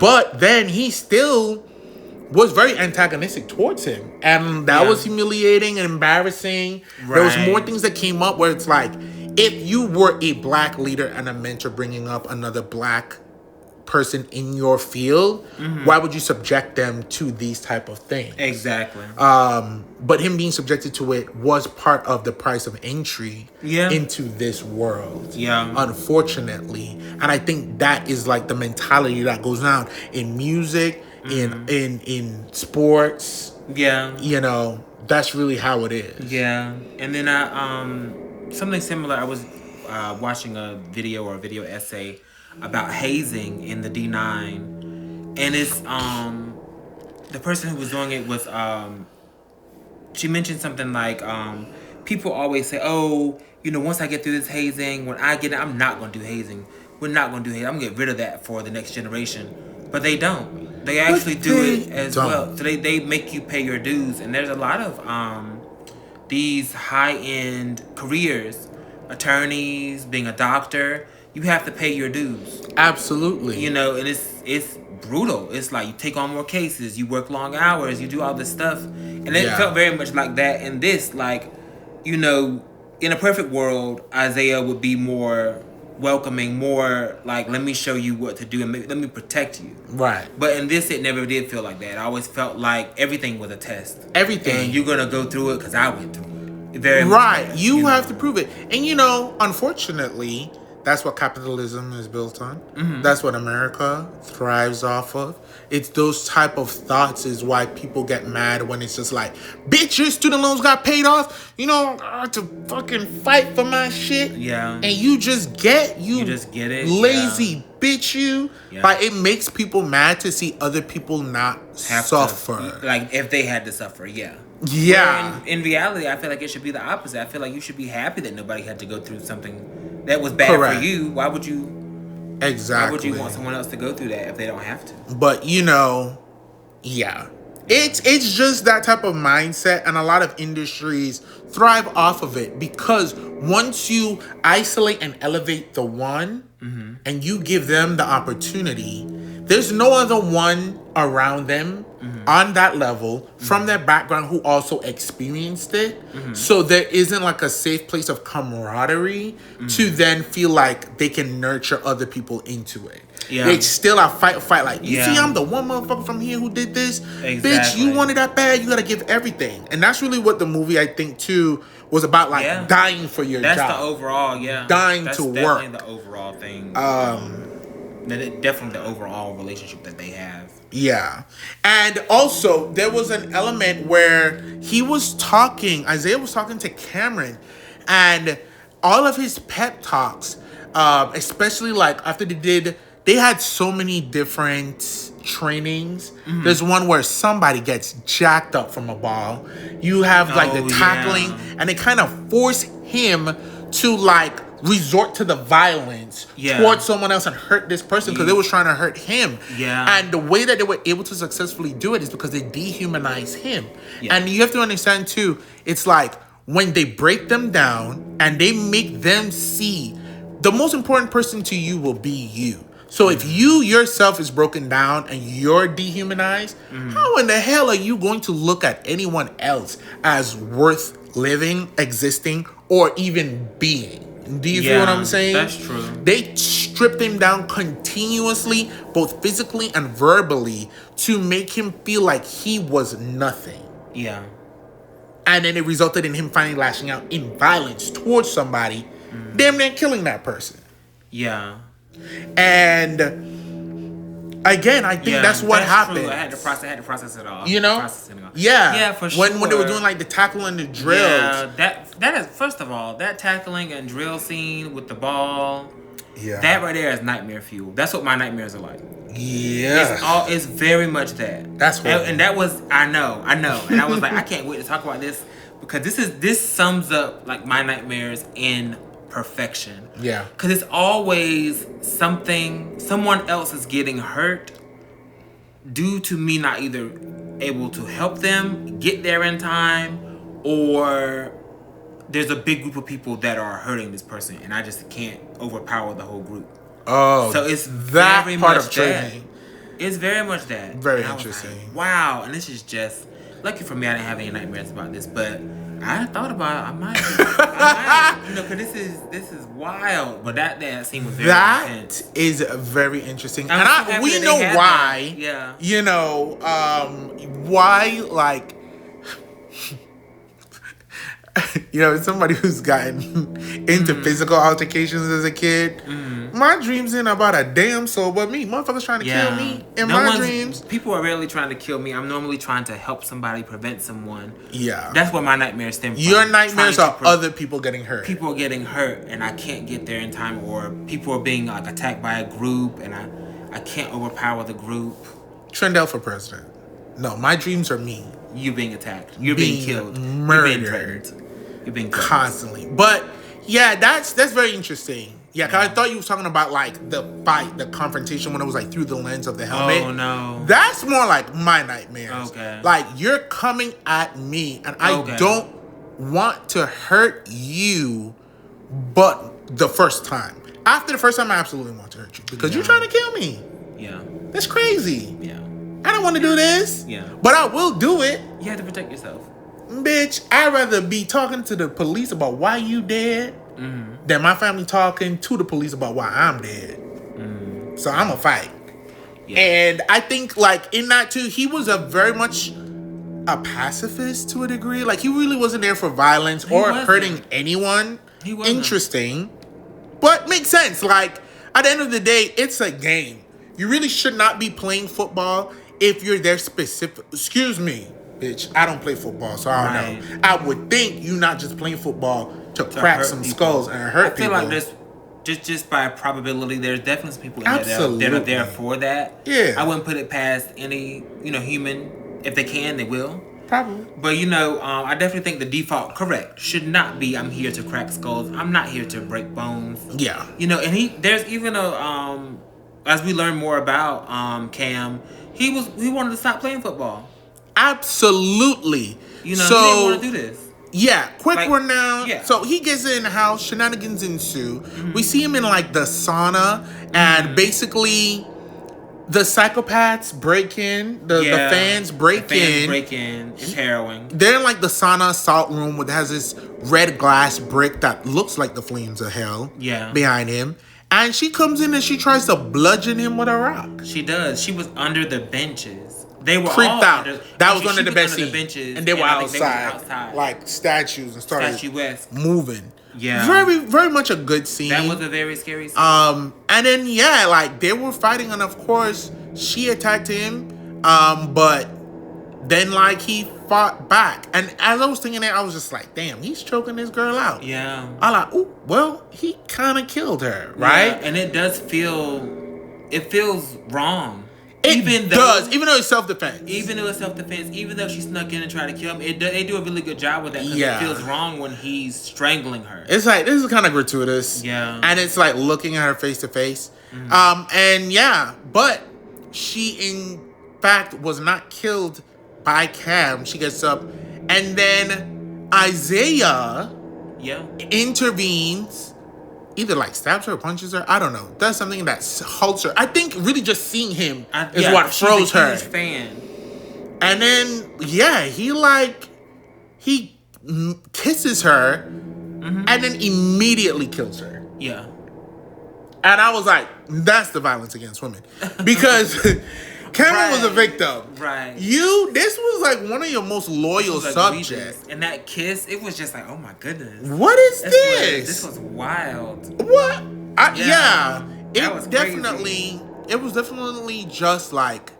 [SPEAKER 1] but then he still was very antagonistic towards him. And that was humiliating and embarrassing. There was more things that came up where it's like, if you were a black leader and a mentor bringing up another black person in your field, why would you subject them to these type of things?
[SPEAKER 2] Exactly.
[SPEAKER 1] But him being subjected to it was part of the price of entry into this world. Unfortunately. And I think that is like the mentality that goes on in music, in sports. You know, that's really how it is.
[SPEAKER 2] And then something similar, I was watching a video or a video essay about hazing in the D9, and it's the person who was doing it was she mentioned something like people always say, oh, you know, once I get through this hazing, when I get it, I'm not going to do hazing. We're not going to do hazing. I'm going to get rid of that for the next generation. But they don't. They actually do it as well. So they make you pay your dues. And there's a lot of these high-end careers, attorneys, being a doctor. You have to pay your dues.
[SPEAKER 1] Absolutely.
[SPEAKER 2] You know, and it's brutal. It's like you take on more cases, you work long hours, you do all this stuff. And it felt very much like that in this. Like, you know, in a perfect world, Isaiah would be more welcoming, more like, let me show you what to do and let me protect you.
[SPEAKER 1] Right.
[SPEAKER 2] But in this, it never did feel like that. I always felt like everything was a test.
[SPEAKER 1] Everything.
[SPEAKER 2] And you're going to go through it because I went through it. Very
[SPEAKER 1] right.
[SPEAKER 2] much
[SPEAKER 1] You have to prove it. And, you know, unfortunately, that's what capitalism is built on. That's what America thrives off of. It's those type of thoughts is why people get mad when it's just like, bitch, your student loans got paid off. You know, I have to fucking fight for my shit.
[SPEAKER 2] And
[SPEAKER 1] you just get
[SPEAKER 2] it.
[SPEAKER 1] Lazy bitch you. But it makes people mad to see other people not suffer.
[SPEAKER 2] Like if they had to suffer,
[SPEAKER 1] Yeah.
[SPEAKER 2] In reality, I feel like it should be the opposite. I feel like you should be happy that nobody had to go through something that was bad for you. Why would you?
[SPEAKER 1] Exactly.
[SPEAKER 2] Why would you want someone else to go through that if they don't have to?
[SPEAKER 1] But you know, it's just that type of mindset, and a lot of industries thrive off of it because once you isolate and elevate the one, and you give them the opportunity, there's no other one around them on that level from their background who also experienced it. So there isn't like a safe place of camaraderie to then feel like they can nurture other people into it. It's still a fight. Like, you see, I'm the one motherfucker from here who did this. Bitch, you wanted that bad, you gotta give everything. And that's really what the movie, I think, too, was about, like dying for your job.
[SPEAKER 2] That's the overall,
[SPEAKER 1] dying
[SPEAKER 2] that's
[SPEAKER 1] to work.
[SPEAKER 2] That's definitely the overall thing. Definitely the overall relationship that they have.
[SPEAKER 1] And also, there was an element where Isaiah was talking to Cameron, and all of his pep talks, especially like after they had so many different trainings. There's one where somebody gets jacked up from a ball. You have like the tackling, and they kind of force him to like resort to the violence towards someone else and hurt this person because they was trying to hurt him. And the way that they were able to successfully do it is because they dehumanize him. And you have to understand too, it's like when they break them down and they make them see the most important person to you will be you. So if you yourself is broken down and you're dehumanized, how in the hell are you going to look at anyone else as worth living, existing, or even being? Do you feel what I'm saying?
[SPEAKER 2] That's true.
[SPEAKER 1] They stripped him down continuously, both physically and verbally, to make him feel like he was nothing. And then it resulted in him finally lashing out in violence towards somebody, damn near killing that person. And again, I think that's what happened.
[SPEAKER 2] True. I had to process it all.
[SPEAKER 1] You know?
[SPEAKER 2] For sure.
[SPEAKER 1] When they were doing like the tackle and the drills.
[SPEAKER 2] That is, first of all, that tackling and drill scene with the ball. That right there is nightmare fuel. That's what my nightmares are like. It's very much that.
[SPEAKER 1] That's what.
[SPEAKER 2] And that was, I know. And I was like, I can't wait to talk about this because this sums up like my nightmares in perfection. Because it's always someone else is getting hurt due to me not either able to help them get there in time, or there's a big group of people that are hurting this person and I just can't overpower the whole group. So it's
[SPEAKER 1] that
[SPEAKER 2] very
[SPEAKER 1] part
[SPEAKER 2] much
[SPEAKER 1] of training.
[SPEAKER 2] It's very much that.
[SPEAKER 1] Very
[SPEAKER 2] and
[SPEAKER 1] interesting.
[SPEAKER 2] Like, wow. And this is just lucky for me. I didn't have any nightmares about this, but I thought about it. I might, you know, because this is wild. But that scene was very intense.
[SPEAKER 1] That is very interesting,
[SPEAKER 2] I'm so
[SPEAKER 1] and we
[SPEAKER 2] happy
[SPEAKER 1] know
[SPEAKER 2] that they had
[SPEAKER 1] why.
[SPEAKER 2] that. Yeah.
[SPEAKER 1] You know, why like. You know, somebody who's gotten into physical altercations as a kid. My dreams ain't about a damn soul but me. Motherfuckers trying to kill me in my dreams.
[SPEAKER 2] People are rarely trying to kill me. I'm normally trying to help somebody, prevent someone.
[SPEAKER 1] Yeah.
[SPEAKER 2] That's what my nightmares stem from.
[SPEAKER 1] Your nightmares are other people getting hurt.
[SPEAKER 2] People are getting hurt and I can't get there in time, or people are being like attacked by a group and I can't overpower the group.
[SPEAKER 1] Trendell for president. No, my dreams are me.
[SPEAKER 2] You being attacked. You're being killed.
[SPEAKER 1] Murdered.
[SPEAKER 2] You're being threatened. You're being threatened.
[SPEAKER 1] Constantly. But yeah, that's very interesting. Yeah, because I thought you was talking about like the fight, the confrontation when it was like through the lens of the helmet.
[SPEAKER 2] Oh no.
[SPEAKER 1] That's more like my nightmares.
[SPEAKER 2] Okay.
[SPEAKER 1] Like you're coming at me and I don't want to hurt you, but the first time. After the first time, I absolutely want to hurt you because you're trying to kill me.
[SPEAKER 2] Yeah.
[SPEAKER 1] That's crazy.
[SPEAKER 2] Yeah.
[SPEAKER 1] I don't want to do this.
[SPEAKER 2] Yeah.
[SPEAKER 1] But I will do it.
[SPEAKER 2] You have to protect yourself.
[SPEAKER 1] Bitch, I'd rather be talking to the police about why you dead than my family talking to the police about why I'm dead. So I'm a fight. Yeah. And I think like in that too, he was a very much a pacifist to a degree. Like he really wasn't there for violence or hurting anyone. He wasn't. Interesting. But makes sense. Like at the end of the day, it's a game. You really should not be playing football if you're there specific. Excuse me, bitch. I don't play football, so I don't know. I would think you're not just playing football to crack some skulls and hurt people.
[SPEAKER 2] I feel like there's just by probability, there's definitely some people in there that are there for that.
[SPEAKER 1] Yeah.
[SPEAKER 2] I wouldn't put it past any, human. If they can, they will.
[SPEAKER 1] Probably.
[SPEAKER 2] But, I definitely think the default, correct, should not be I'm here to crack skulls. I'm not here to break bones. Yeah. And there's even as we learn more about Cam, he wanted to stop playing football.
[SPEAKER 1] Absolutely.
[SPEAKER 2] He didn't want to do this.
[SPEAKER 1] Yeah, quick one now. Yeah. So he gets in the house, shenanigans ensue. We see him in like the sauna, and basically the psychopaths break in, the fans break in. It's harrowing. They're in like the sauna assault room that has this red glass brick that looks like the flames of hell behind him. And she comes in and she tries to bludgeon him with a rock.
[SPEAKER 2] She does. She was under the benches. They were
[SPEAKER 1] creeped
[SPEAKER 2] all
[SPEAKER 1] out. That was under the best scene.
[SPEAKER 2] Benches,
[SPEAKER 1] and they were outside, like statues and started
[SPEAKER 2] statuesque
[SPEAKER 1] moving.
[SPEAKER 2] Yeah,
[SPEAKER 1] very, very much a good scene.
[SPEAKER 2] That was a very scary scene.
[SPEAKER 1] And then like they were fighting, and of course she attacked him. But then like he fought back, and as I was thinking that, I was just like, damn, he's choking this girl out.
[SPEAKER 2] Yeah,
[SPEAKER 1] I like, ooh, well, he kind of killed her, right?
[SPEAKER 2] Yeah, and it feels wrong.
[SPEAKER 1] Even though it's self-defense.
[SPEAKER 2] Even though she snuck in and tried to kill him, they do a really good job with that because it feels wrong when he's strangling her.
[SPEAKER 1] It's like, this is kind of gratuitous.
[SPEAKER 2] Yeah.
[SPEAKER 1] And it's like looking at her face to face. But she in fact was not killed by Cam. She gets up and then Isaiah intervenes. Either like stabs her or punches her. I don't know. Does something that halts her. I think really just seeing him is what froze her.
[SPEAKER 2] Fan.
[SPEAKER 1] And then he kisses her and then immediately kills her.
[SPEAKER 2] Yeah.
[SPEAKER 1] And I was like, that's the violence against women. Because Cameron was a victim.
[SPEAKER 2] Right.
[SPEAKER 1] This was like one of your most loyal subjects.
[SPEAKER 2] And that kiss, it was just like, oh my goodness.
[SPEAKER 1] What is this?
[SPEAKER 2] This was wild.
[SPEAKER 1] What?
[SPEAKER 2] It was
[SPEAKER 1] definitely, it was definitely just like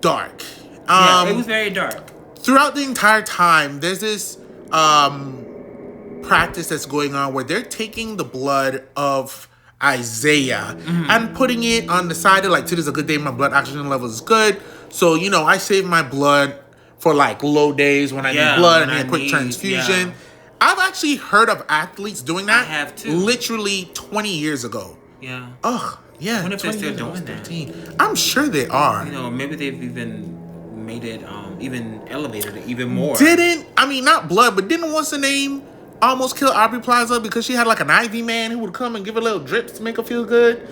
[SPEAKER 1] dark.
[SPEAKER 2] It was very dark.
[SPEAKER 1] Throughout the entire time, there's this practice that's going on where they're taking the blood of Isaiah and putting it on the side of like, today's a good day, my blood oxygen level is good. So, I save my blood for like low days when I need blood and need a quick transfusion. Yeah. I've actually heard of athletes doing that.
[SPEAKER 2] I have too.
[SPEAKER 1] Literally 20 years ago.
[SPEAKER 2] Yeah.
[SPEAKER 1] Ugh. Yeah.
[SPEAKER 2] I wonder if they're still doing that.
[SPEAKER 1] I'm sure they are.
[SPEAKER 2] Maybe they've even made it, even elevated it even more.
[SPEAKER 1] Not blood, but didn't what's the name almost kill Aubrey Plaza because she had like an IV man who would come and give her little drips to make her feel good.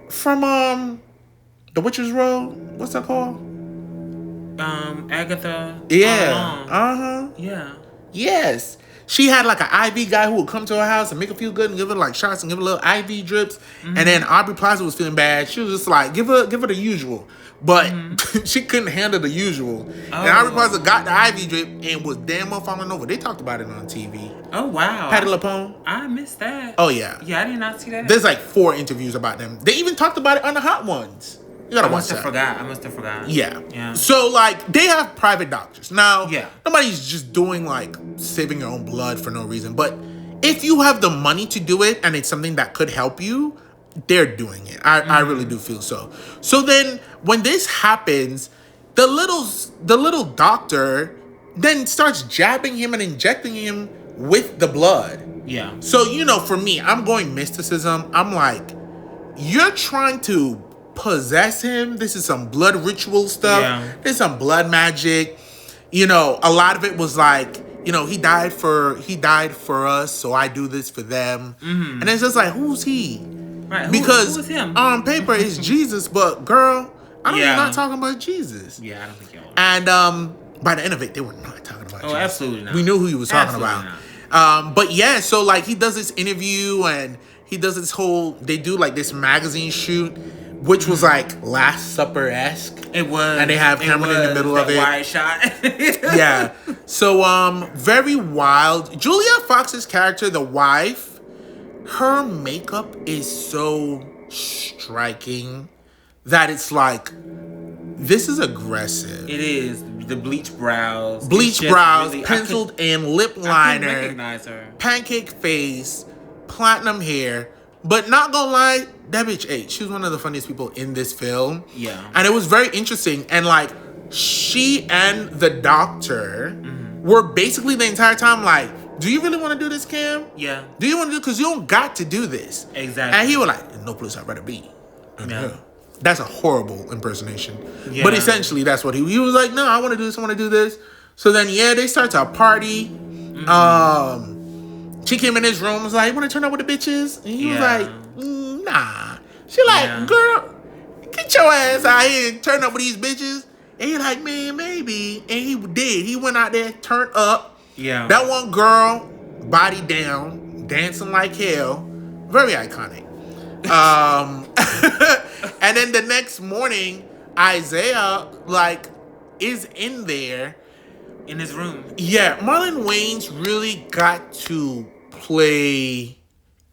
[SPEAKER 1] From The Witch's Row. What's that called?
[SPEAKER 2] Agatha.
[SPEAKER 1] Yeah. Uh-huh.
[SPEAKER 2] Yeah.
[SPEAKER 1] Yes. She had like an IV guy who would come to her house and make her feel good and give her like shots and give her little IV drips. And then Aubrey Plaza was feeling bad. She was just like, give her the usual. But she couldn't handle the usual. And Aubrey Plaza got the IV drip and was damn well falling over. They talked about it on TV.
[SPEAKER 2] Oh, wow.
[SPEAKER 1] Patti LuPone.
[SPEAKER 2] I missed that.
[SPEAKER 1] Oh, yeah.
[SPEAKER 2] Yeah, I did not see that.
[SPEAKER 1] There's like 4 interviews about them. They even talked about it on the Hot Ones. You gotta watch that.
[SPEAKER 2] I must have forgot.
[SPEAKER 1] Yeah. So, like, they have private doctors. Now,
[SPEAKER 2] Yeah.
[SPEAKER 1] nobody's just doing, like, saving your own blood for no reason. But if you have the money to do it and it's something that could help you, they're doing it. I really do feel so. So then, when this happens, the little doctor then starts jabbing him and injecting him with the blood.
[SPEAKER 2] Yeah.
[SPEAKER 1] So, for me, I'm going mysticism. I'm like, you're trying to possess him. This is some blood ritual stuff.
[SPEAKER 2] Yeah.
[SPEAKER 1] There's some blood magic. A lot of it was like, he died for us, so I do this for them. And it's just like, who's he?
[SPEAKER 2] Right.
[SPEAKER 1] Because
[SPEAKER 2] who is him?
[SPEAKER 1] on paper it's Jesus, but girl, you're
[SPEAKER 2] Yeah.
[SPEAKER 1] not talking about Jesus.
[SPEAKER 2] Yeah, I don't think y'all.
[SPEAKER 1] And by the end of it, they were not talking about Jesus.
[SPEAKER 2] Absolutely not.
[SPEAKER 1] We knew who he was talking
[SPEAKER 2] Absolutely
[SPEAKER 1] about. But yeah, so like he does this interview and he does this they do like this magazine shoot, which was like Last Supper-esque.
[SPEAKER 2] It was.
[SPEAKER 1] And they have Cameron in the middle of it.
[SPEAKER 2] Wide shot.
[SPEAKER 1] Yeah. So very wild. Julia Fox's character, the wife, her makeup is so striking that it's like, this is aggressive.
[SPEAKER 2] It is. The bleach brows.
[SPEAKER 1] Really, penciled in lip liner.
[SPEAKER 2] I couldn't recognize her.
[SPEAKER 1] Pancake face, platinum hair. But not gonna lie, that bitch ate. She was one of the funniest people in this film.
[SPEAKER 2] Yeah.
[SPEAKER 1] And it was very interesting. And like, she and the doctor were basically the entire time like, do you really want to do this, Cam?
[SPEAKER 2] Yeah.
[SPEAKER 1] Do you want to do, because you don't got to do this.
[SPEAKER 2] Exactly.
[SPEAKER 1] And he was like, no place I'd rather be.
[SPEAKER 2] Yeah.
[SPEAKER 1] That's a horrible impersonation.
[SPEAKER 2] Yeah.
[SPEAKER 1] But essentially, that's what he was like, no, I want to do this, I want to do this. So then, they start to party. She came in his room, was like, want to turn up with the bitches? And he was like, nah. She like, girl, get your ass out here and turn up with these bitches. And he like, man, maybe. And he did. He went out there, turned up.
[SPEAKER 2] Yeah.
[SPEAKER 1] That one girl, body down, dancing like hell. Very iconic. And then the next morning, Isaiah, like, is in there.
[SPEAKER 2] In his room.
[SPEAKER 1] Yeah, Marlon Wayans really got to play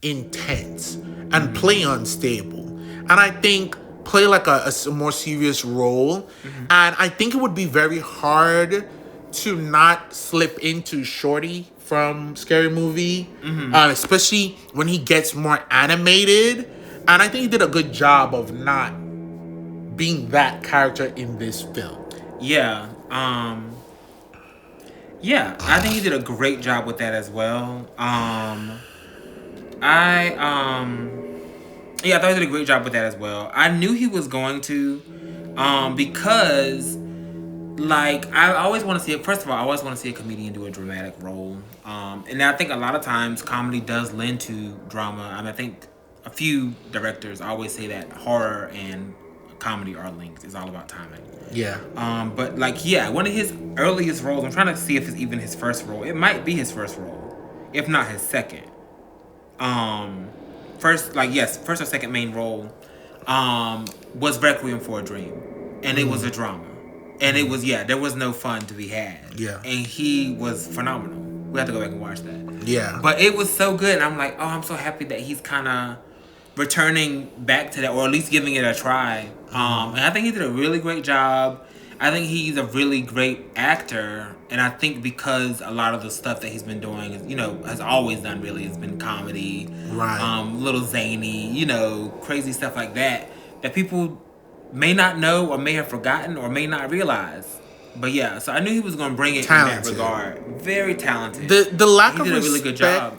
[SPEAKER 1] intense and play unstable. And I think play like a more serious role. And I think it would be very hard to not slip into Shorty from Scary Movie, especially when he gets more animated. And I think he did a good job of not being that character in this film.
[SPEAKER 2] Yeah. Yeah, I think he did a great job with that as well. Yeah, I thought he did a great job with that as well. I knew he was going to, because, like, I always want to see it. First of all, I always want to see a comedian do a dramatic role. And I think a lot of times comedy does lend to drama. I mean, I think a few directors always say that horror and comedy are linked. It's all about timing.
[SPEAKER 1] Yeah.
[SPEAKER 2] But like, yeah, one of his earliest roles, I'm trying to see if it's even his first role. It might be his first role, if not his second. First or second main role, was Requiem for a Dream. And it was a drama. And it was, there was no fun to be had.
[SPEAKER 1] Yeah.
[SPEAKER 2] And he was phenomenal. We have to go back and watch that.
[SPEAKER 1] Yeah.
[SPEAKER 2] But it was so good. And I'm like, I'm so happy that he's kind of returning back to that, or at least giving it a try. And I think he did a really great job. I think he's a really great actor. And I think because a lot of the stuff that he's been doing is, has always done really, has been comedy.
[SPEAKER 1] Right.
[SPEAKER 2] Little zany, crazy stuff like that people may not know or may have forgotten or may not realize. But yeah, so I knew he was going to bring it
[SPEAKER 1] Talented.
[SPEAKER 2] in that regard. Very talented.
[SPEAKER 1] The lack
[SPEAKER 2] he
[SPEAKER 1] of
[SPEAKER 2] did
[SPEAKER 1] respect
[SPEAKER 2] a really good job.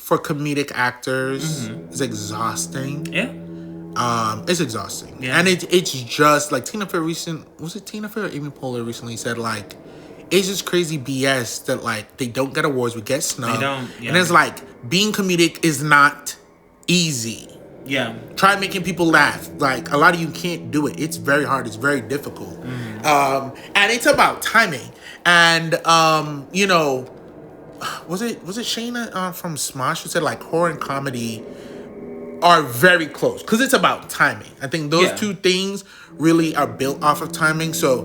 [SPEAKER 1] for comedic actors is exhausting.
[SPEAKER 2] Yeah.
[SPEAKER 1] It's exhausting.
[SPEAKER 2] Yeah.
[SPEAKER 1] And it's just like Tina Fey was it Tina Fey or Amy Poehler recently said like, it's just crazy BS that like they don't get awards, we get snubbed.
[SPEAKER 2] They don't. Yeah.
[SPEAKER 1] And it's like being comedic is not easy.
[SPEAKER 2] Yeah.
[SPEAKER 1] Try making people laugh. Like, a lot of you can't do it. It's very hard. It's very difficult. And it's about timing. And was it Shayna from Smosh who said like horror and comedy are very close because it's about timing. I think those two things really are built off of timing. So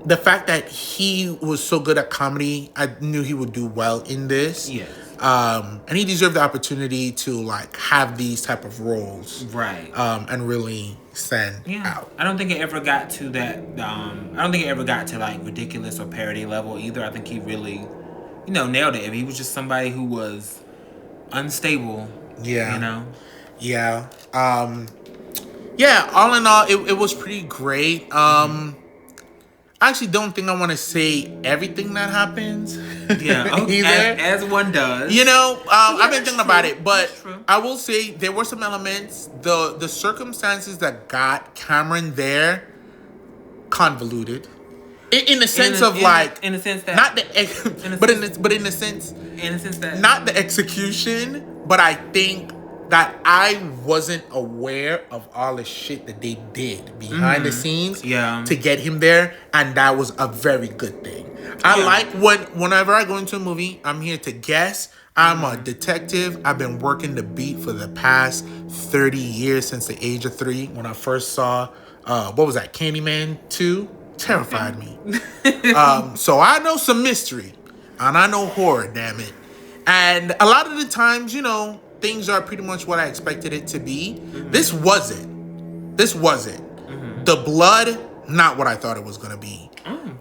[SPEAKER 1] the fact that he was so good at comedy, I knew he would do well in this.
[SPEAKER 2] Yes.
[SPEAKER 1] And he deserved the opportunity to like have these type of roles,
[SPEAKER 2] Right.
[SPEAKER 1] And really stand out.
[SPEAKER 2] I don't think it ever got to that. I don't think it ever got to like ridiculous or parody level either. I think he really, nailed it. He was just somebody who was unstable.
[SPEAKER 1] Yeah. Yeah. Yeah. All in all, it was pretty great. I actually don't think I want to say everything that happens.
[SPEAKER 2] Yeah, as one does.
[SPEAKER 1] I've been thinking about it, but
[SPEAKER 2] true.
[SPEAKER 1] I will say there were some elements. The circumstances that got Cameron there convoluted, in the sense of
[SPEAKER 2] in the sense that
[SPEAKER 1] not the but in the sense
[SPEAKER 2] that
[SPEAKER 1] not the execution, but I think that I wasn't aware of all the shit that they did behind the scenes to get him there, and that was a very good thing. I like whenever I go into a movie, I'm here to guess. I'm a detective. I've been working the beat for the past 30 years since the age of 3 when I first saw, what was that, Candyman 2? Terrified me. So I know some mystery, and I know horror, damn it. And a lot of the times, things are pretty much what I expected it to be. This wasn't. The blood, not what I thought it was going to be.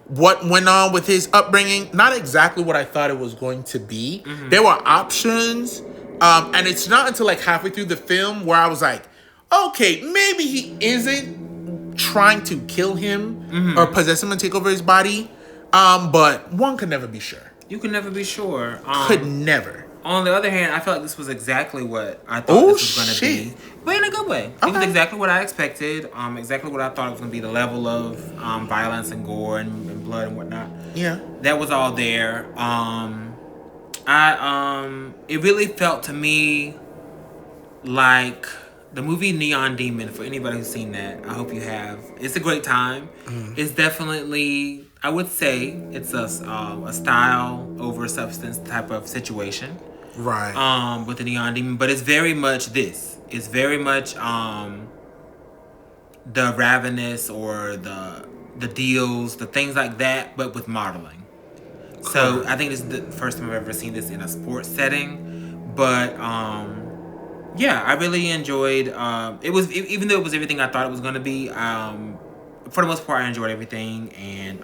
[SPEAKER 1] What went on with his upbringing, not exactly what I thought it was going to be. There were options. And it's not until like halfway through the film where I was like, okay, maybe he isn't trying to kill him or possess him and take over his body. But one could never be sure.
[SPEAKER 2] You can never be sure.
[SPEAKER 1] Could never.
[SPEAKER 2] On the other hand, I felt like this was exactly what I thought this was going to be. But in a good way.
[SPEAKER 1] Okay.
[SPEAKER 2] It was exactly what I expected. Exactly what I thought it was going to be. The level of violence and gore and blood and whatnot.
[SPEAKER 1] Yeah.
[SPEAKER 2] That was all there. It really felt to me like the movie Neon Demon. For anybody who's seen that, I hope you have. It's a great time. It's definitely, I would say, it's a style over substance type of situation.
[SPEAKER 1] Right.
[SPEAKER 2] With the Neon Demon, but it's very much this. It's very much the Ravenous or the Deals, the things like that, but with modeling. So I think this is the first time I've ever seen this in a sports setting. But I really enjoyed. It was even though it was everything I thought it was going to be. For the most part, I enjoyed everything, and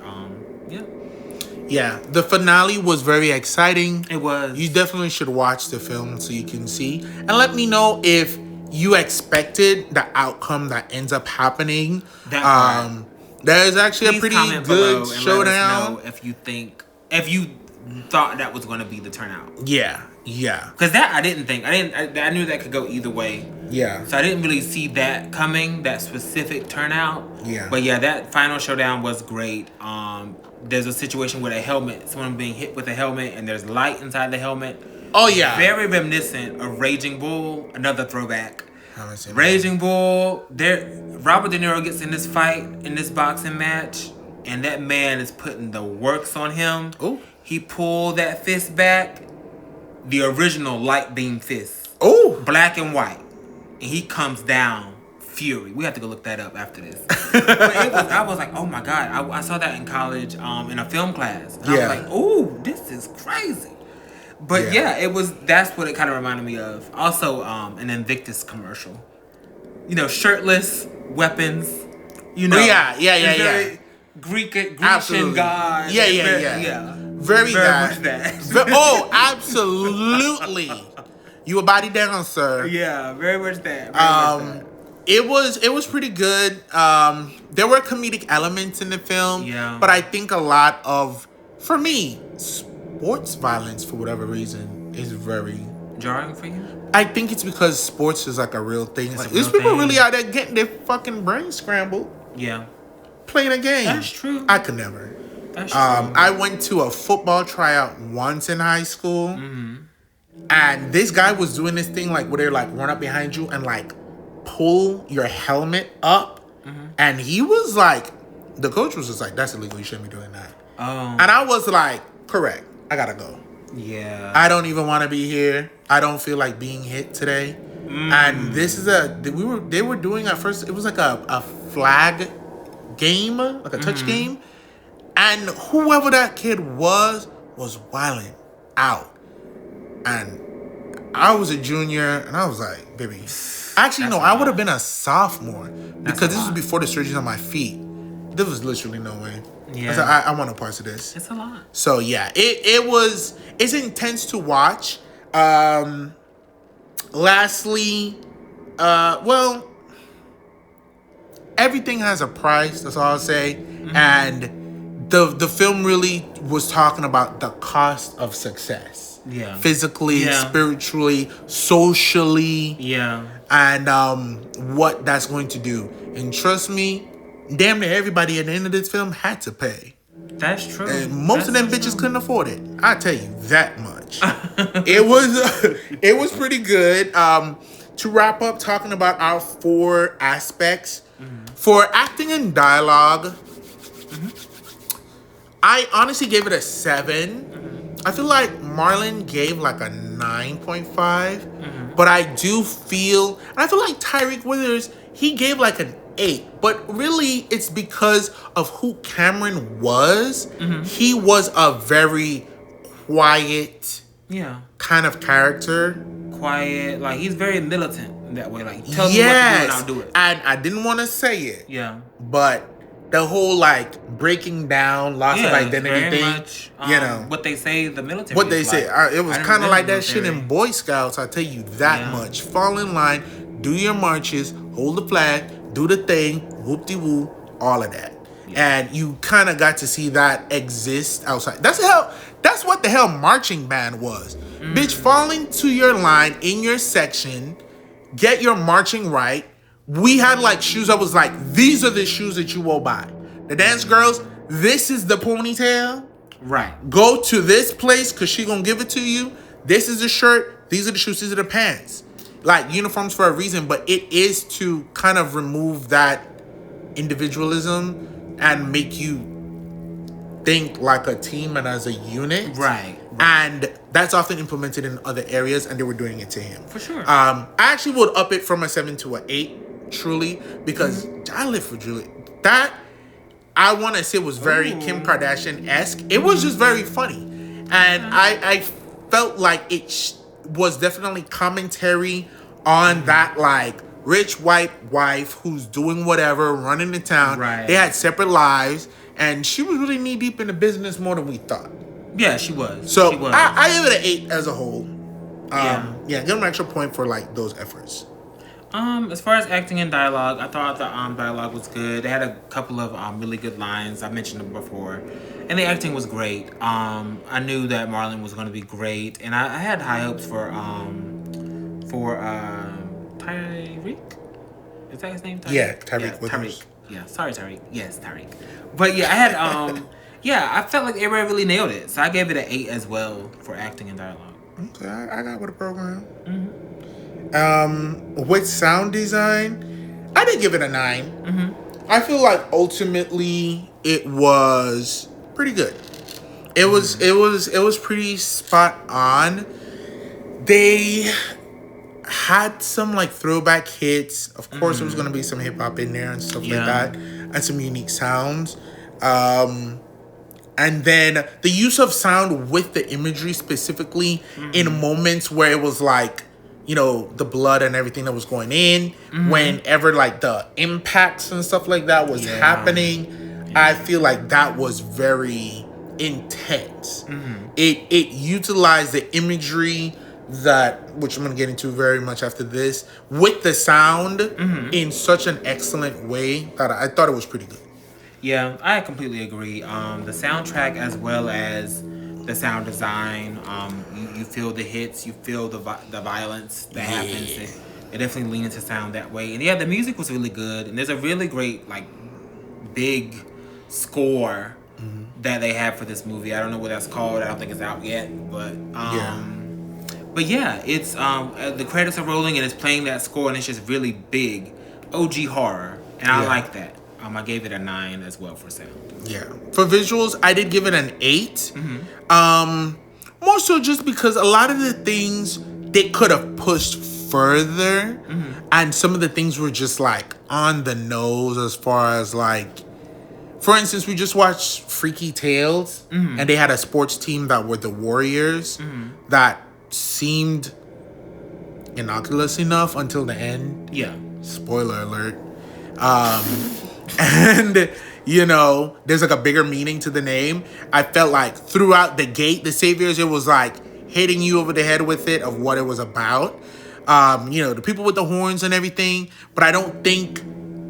[SPEAKER 1] Yeah, the finale was very exciting.
[SPEAKER 2] It was.
[SPEAKER 1] You definitely should watch the film so you can see. And let me know if you expected the outcome that ends up happening. There is actually a pretty good showdown.
[SPEAKER 2] Let us know if you thought that was going to be the turnout.
[SPEAKER 1] Yeah.
[SPEAKER 2] Because that I didn't think. I knew that could go either way.
[SPEAKER 1] Yeah.
[SPEAKER 2] So I didn't really see that coming, that specific turnout.
[SPEAKER 1] Yeah.
[SPEAKER 2] But yeah, that final showdown was great. There's a situation with a helmet, someone being hit with a helmet, and there's light inside the helmet.
[SPEAKER 1] Oh, yeah.
[SPEAKER 2] Very reminiscent of Raging Bull, another throwback.
[SPEAKER 1] Raging
[SPEAKER 2] Bull, Robert De Niro gets in this fight, in this boxing match, and that man is putting the works on him.
[SPEAKER 1] Ooh.
[SPEAKER 2] He pulled that fist back, the original light beam fist.
[SPEAKER 1] Oh.
[SPEAKER 2] Black and white. And he comes down. Fury. We have to go look that up after this. But I was like, oh my God. I saw that in college in a film class. And I was like, ooh, this is crazy. But that's what it kind of reminded me of. Also, an Invictus commercial. Shirtless, weapons. Grecian god.
[SPEAKER 1] Yeah. Very much that. Oh, absolutely. You a body down, sir.
[SPEAKER 2] Yeah, very much that.
[SPEAKER 1] It was pretty good. There were comedic elements in the film.
[SPEAKER 2] Yeah.
[SPEAKER 1] But I think a lot of, for me, sports violence, for whatever reason, is very
[SPEAKER 2] jarring for you?
[SPEAKER 1] I think it's because sports is like a real thing. Like, there's people really out there getting their fucking brain scrambled.
[SPEAKER 2] Yeah.
[SPEAKER 1] Playing a game.
[SPEAKER 2] That's true.
[SPEAKER 1] I could never.
[SPEAKER 2] That's true.
[SPEAKER 1] I went to a football tryout once in high school. And this guy was doing this thing like where they like run up behind you and like pull your helmet up. And he was like, the coach was just like, that's illegal. You shouldn't be doing that.
[SPEAKER 2] Oh.
[SPEAKER 1] And I was like, correct. I gotta go.
[SPEAKER 2] Yeah.
[SPEAKER 1] I don't even want to be here. I don't feel like being hit today. And this is they were doing at first, it was like a flag game, like a touch game. And whoever that kid was wilding out. And I was a junior, and I was like, baby. Actually, no, I would have been a sophomore because this was before the surgery on my feet. There was literally no way.
[SPEAKER 2] Yeah.
[SPEAKER 1] I said, I want no parts of this.
[SPEAKER 2] It's a lot.
[SPEAKER 1] So yeah, it's intense to watch. Lastly, well, everything has a price. That's all I'll say. And the film really was talking about the cost of success.
[SPEAKER 2] Yeah.
[SPEAKER 1] Physically, spiritually, socially.
[SPEAKER 2] Yeah.
[SPEAKER 1] And what that's going to do. And trust me, damn near everybody at the end of this film had to pay.
[SPEAKER 2] That's true.
[SPEAKER 1] And most of them bitches couldn't afford it. I tell you that much. It was pretty good. To wrap up, talking about our 4 aspects for acting and dialogue, I honestly gave it a 7. I feel like Marlon gave like a 9.5, but I do feel, and I feel like Tyreek Withers, he gave like an 8, but really it's because of who Cameron was. He was a very quiet kind of character.
[SPEAKER 2] Quiet, like he's very militant in that way. Like, tell me what to do and I'll do it.
[SPEAKER 1] And I didn't want to say it.
[SPEAKER 2] Yeah.
[SPEAKER 1] But the whole like breaking down loss of identity thing,
[SPEAKER 2] much, what they say the military.
[SPEAKER 1] What they say, it was kind of like that
[SPEAKER 2] military.
[SPEAKER 1] shit in Boy Scouts. I tell you that much. Fall in line, do your marches, hold the flag, do the thing, whoop de woo, all of that. Yeah. And you kind of got to see that exist outside. That's what the hell marching band was. Bitch, fall into your line in your section, get your marching right. We had like shoes that was like, these are the shoes that you will buy. The dance girls, this is the ponytail.
[SPEAKER 2] Right.
[SPEAKER 1] Go to this place because she gonna give it to you. This is the shirt. These are the shoes. These are the pants. Like uniforms for a reason, but it is to kind of remove that individualism and make you think like a team and as a unit.
[SPEAKER 2] Right.
[SPEAKER 1] And that's often implemented in other areas, and they were doing it to him.
[SPEAKER 2] For sure.
[SPEAKER 1] I actually would up it from a 7 to an 8, truly, because I live for Julie. That, I want to say, was very Kim Kardashian-esque. It was just very funny. And I felt like it was definitely commentary on that, like, rich white wife who's doing whatever, running the town.
[SPEAKER 2] Right.
[SPEAKER 1] They had separate lives, and she was really knee-deep in the business more than we thought.
[SPEAKER 2] Yeah, she was.
[SPEAKER 1] So
[SPEAKER 2] she was.
[SPEAKER 1] I give it an 8 as a whole.
[SPEAKER 2] Yeah,
[SPEAKER 1] give them an extra point for like those efforts.
[SPEAKER 2] As far as acting and dialogue, I thought the dialogue was good. They had a couple of really good lines. I mentioned them before, and the acting was great. I knew that Marlon was going to be great, and I had high hopes for Tyreek. Is that his name? Tyreek?
[SPEAKER 1] Yeah, Tyreek Withers.
[SPEAKER 2] Tyreek. Yeah, sorry, Tyreek. Yes, Tyreek. But yeah, I had yeah, I felt like everybody really nailed it. So I gave it an 8 as well for acting and dialogue.
[SPEAKER 1] Okay, I got with a program. With sound design, I did give it a 9. I feel like ultimately it was pretty good. It was pretty spot on. They had some like throwback hits. Of course, there was gonna be some hip hop in there and stuff like that, and some unique sounds. And then the use of sound with the imagery specifically in moments where it was like, you know, the blood and everything that was going in, whenever like the impacts and stuff like that was happening, I feel like that was very intense. It utilized the imagery that, which I'm going to get into very much after this, with the sound in such an excellent way that I thought it was pretty good.
[SPEAKER 2] Yeah, I completely agree. The soundtrack as well as the sound design, you feel the hits, you feel the violence that happens. It definitely leans into sound that way. And yeah, the music was really good. And there's a really great, like, big score that they have for this movie. I don't know what that's called. I don't think it's out yet. But But yeah, it's the credits are rolling and it's playing that score and it's just really big, OG horror, and I
[SPEAKER 1] Yeah.
[SPEAKER 2] like that. I gave it a 9 as well for sound.
[SPEAKER 1] Yeah. For visuals, I did give it an 8. More so just because a lot of the things they could have pushed further, and some of the things were just like on the nose as far as like, for instance, we just watched Freaky Tales, and they had a sports team that were the Warriors that seemed innocuous enough until the end.
[SPEAKER 2] Yeah.
[SPEAKER 1] Spoiler alert. And you know, there's like a bigger meaning to the name. I felt like throughout the gate, the Saviors, it was like hitting you over the head with it of what it was about. You know, the people with the horns and everything. But I don't think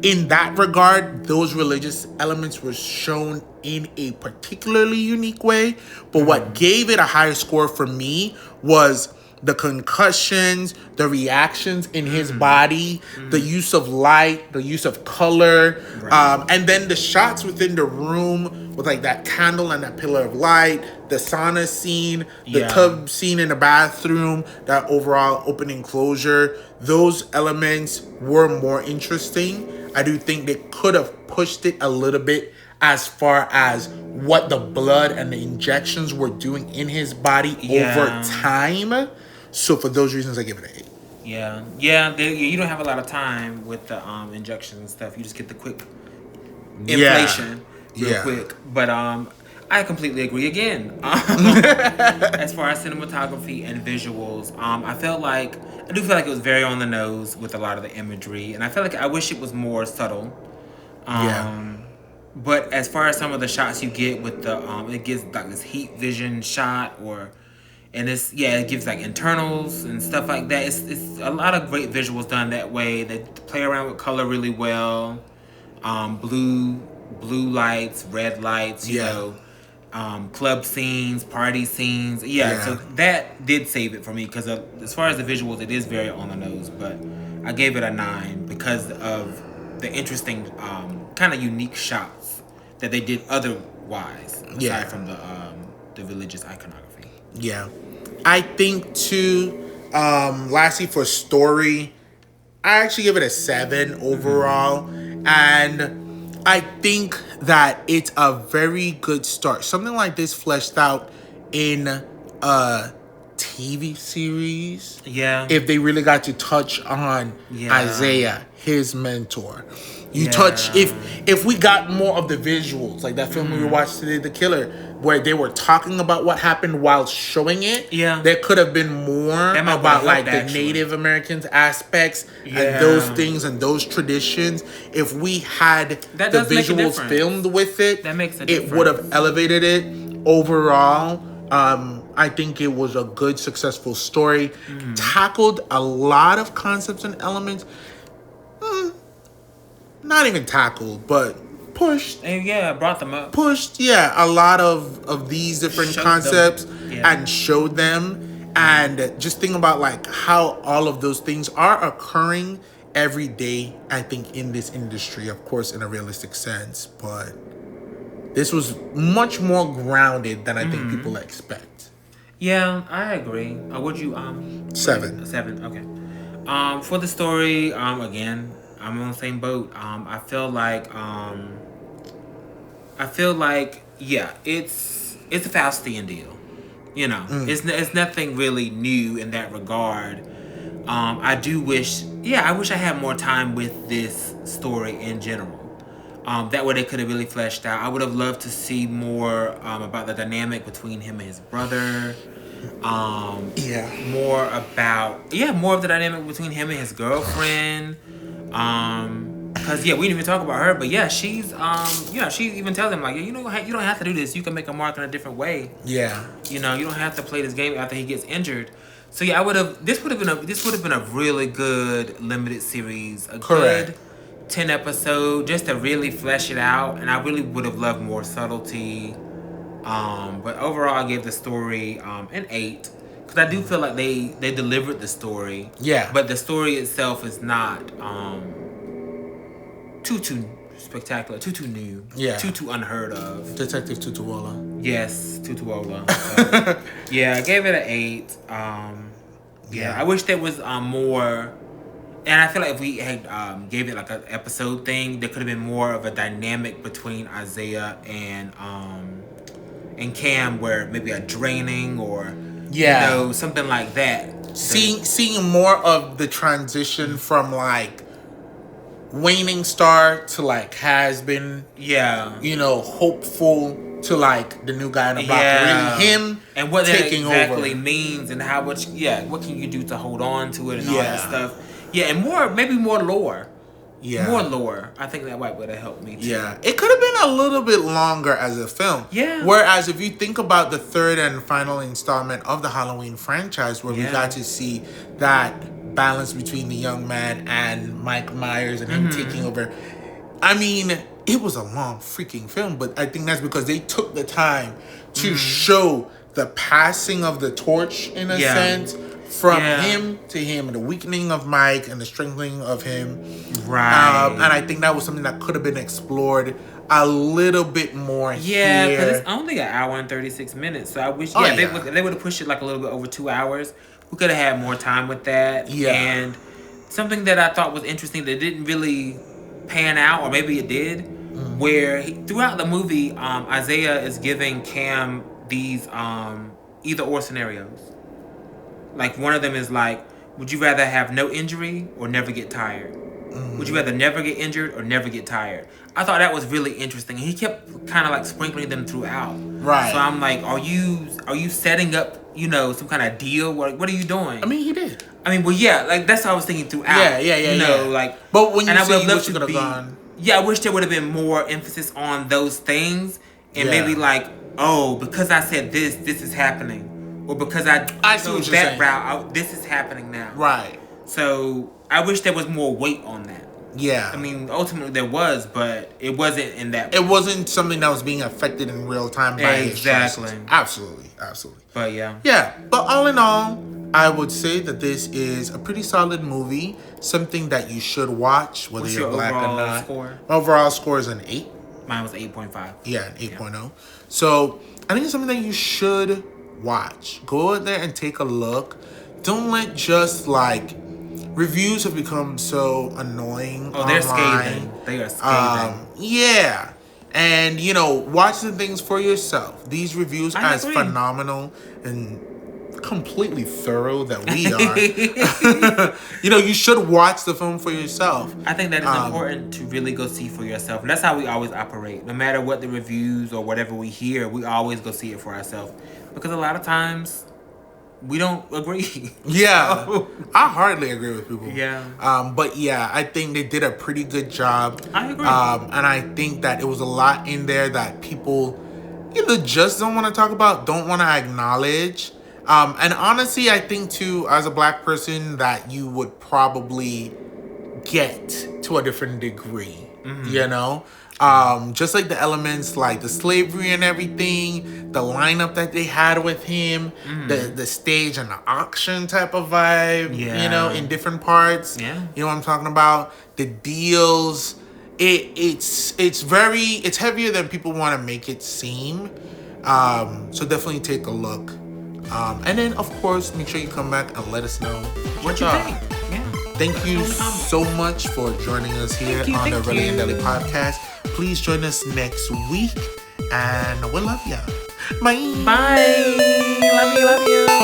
[SPEAKER 1] in that regard, those religious elements were shown in a particularly unique way. But what gave it a higher score for me was the concussions, the reactions in his body, the use of light, the use of color, and then the shots within the room with like that candle and that pillar of light, the sauna scene, the tub scene in the bathroom, that overall opening closure. Those elements were more interesting. I do think they could have pushed it a little bit as far as what the blood and the injections were doing in his body over time. So for those reasons, I give it an 8.
[SPEAKER 2] Yeah. You don't have a lot of time with the injections and stuff. You just get the quick inflation real quick. But I completely agree again. As far as cinematography and visuals, I do feel like it was very on the nose with a lot of the imagery, and I feel like I wish it was more subtle. But as far as some of the shots you get with the it gives like this heat vision shot it gives like internals and stuff like that. It's a lot of great visuals done that way. They play around with color really well. Blue lights, red lights, you know, club scenes, party scenes. So that did save it for me because as far as the visuals, it is very on the nose. But I gave it a 9 because of the interesting, kind of unique shots that they did otherwise, aside from the religious iconography.
[SPEAKER 1] Yeah. I think too, lastly for story, I actually give it a 7 overall. And I think that it's a very good start. Something like this fleshed out in a TV series.
[SPEAKER 2] Yeah.
[SPEAKER 1] If they really got to touch on Isaiah, his mentor. Touch if we got more of the visuals, like that film we watched today, The Killer, where they were talking about what happened while showing it. There could have been more about like the Native Americans aspects and those things and those traditions. If we had the visuals filmed with it,
[SPEAKER 2] that makes a
[SPEAKER 1] it would have elevated it overall. I think it was a good, successful story. Tackled a lot of concepts and elements. Not even tackled, but pushed.
[SPEAKER 2] And brought them up.
[SPEAKER 1] Pushed, a lot of these different concepts and showed them. And just think about like how all of those things are occurring every day, I think, in this industry, of course, in a realistic sense. But this was much more grounded than I think people expect.
[SPEAKER 2] Yeah, I agree. Would you
[SPEAKER 1] 7.
[SPEAKER 2] 7, okay. For the story, again, I'm on the same boat. I feel like it's a Faustian deal. You know, it's nothing really new in that regard. I wish I had more time with this story in general. That way they could have really fleshed out. I would have loved to see more about the dynamic between him and his brother. More of the dynamic between him and his girlfriend. Cause we didn't even talk about her, but she's she even tells him like, you don't have to do this. You can make a mark in a different way. You don't have to play this game after he gets injured. So this would have been a really good limited series, good 10 episode just to really flesh it out, and I really would have loved more subtlety. But overall, I gave the story an 8 because I do feel like they delivered the story. But the story itself is not too spectacular, too new, too unheard of.
[SPEAKER 1] Detective Tutuola.
[SPEAKER 2] Yes, Tutuola. So, I gave it an 8. Yeah. I wish there was more. And I feel like if we had gave it like an episode thing, there could have been more of a dynamic between Isaiah and Cam, where maybe a draining or something like that.
[SPEAKER 1] Seeing more of the transition from like waning star to like has been, hopeful to like the new guy in the block. Really him
[SPEAKER 2] and what
[SPEAKER 1] taking
[SPEAKER 2] that exactly
[SPEAKER 1] over
[SPEAKER 2] means and how much. What can you do to hold on to it and all that stuff. Yeah, and maybe more lore. Yeah. More lore. I think that would have helped me too.
[SPEAKER 1] Yeah. It could have been a little bit longer as a film.
[SPEAKER 2] Yeah.
[SPEAKER 1] Whereas if you think about the third and final installment of the Halloween franchise, where we got to see that balance between the young man and Mike Myers and him taking over. I mean, it was a long freaking film, but I think that's because they took the time to show the passing of the torch in a sense. From him to him, and the weakening of Mike and the strengthening of him.
[SPEAKER 2] Right.
[SPEAKER 1] And I think that was something that could have been explored a little bit more
[SPEAKER 2] here. Yeah, because it's only an hour and 36 minutes. So I wish they would have pushed it like a little bit over 2 hours. We could have had more time with that. Yeah. And something that I thought was interesting that didn't really pan out, or maybe it did, where throughout the movie, Isaiah is giving Cam these either or scenarios. Like, one of them is like, would you rather have no injury or never get tired? Would you rather never get injured or never get tired? I thought that was really interesting. He kept kind of like sprinkling them throughout. Right. So I'm like, are you setting up, some kind of deal? What are you doing?
[SPEAKER 1] I mean, he did.
[SPEAKER 2] I mean, well, yeah, like that's what I was thinking throughout. Yeah. Like,
[SPEAKER 1] but when you say you wish you could have gone.
[SPEAKER 2] Yeah, I wish there would have been more emphasis on those things, and maybe like, oh, because I said this is happening. Or because I chose that route, this is happening now. Right. So I wish there was more weight on that. Yeah. I mean, ultimately there was, but it wasn't in that.
[SPEAKER 1] It wasn't something that was being affected in real time by his choices. Absolutely.
[SPEAKER 2] But yeah.
[SPEAKER 1] Yeah. But all in all, I would say that this is a pretty solid movie. Something that you should watch, whether you're black or not. Score? My overall score is an 8.
[SPEAKER 2] Mine was 8.5.
[SPEAKER 1] Yeah, an 8.0. Yeah. So I think it's something that you should watch. Go out there and take a look. Don't let just like reviews have become so annoying.
[SPEAKER 2] Oh, they're scathing. They are scathing.
[SPEAKER 1] Yeah. And watch the things for yourself. These reviews are as phenomenal and completely thorough that we are. You should watch the film for yourself.
[SPEAKER 2] I think that is important to really go see for yourself. And that's how we always operate. No matter what the reviews or whatever we hear, we always go see it for ourselves. Because a lot of times we don't agree.
[SPEAKER 1] Yeah. I hardly agree with people.
[SPEAKER 2] Yeah.
[SPEAKER 1] But yeah, I think they did a pretty good job.
[SPEAKER 2] I agree.
[SPEAKER 1] And I think that it was a lot in there that people either just don't want to talk about, don't want to acknowledge. And honestly, I think too, as a black person, that you would probably get to a different degree, just like the elements like the slavery and everything, the lineup that they had with him, the stage and the auction type of vibe, in different parts.
[SPEAKER 2] Yeah.
[SPEAKER 1] You know what I'm talking about? The deals. It's heavier than people want to make it seem. So definitely take a look. And then, of course, make sure you come back and let us know
[SPEAKER 2] what you think. Yeah.
[SPEAKER 1] Thank you so much for joining us here on the Relly and Deli podcast. Please join us next week, and we love ya. Bye.
[SPEAKER 2] Bye. Love you.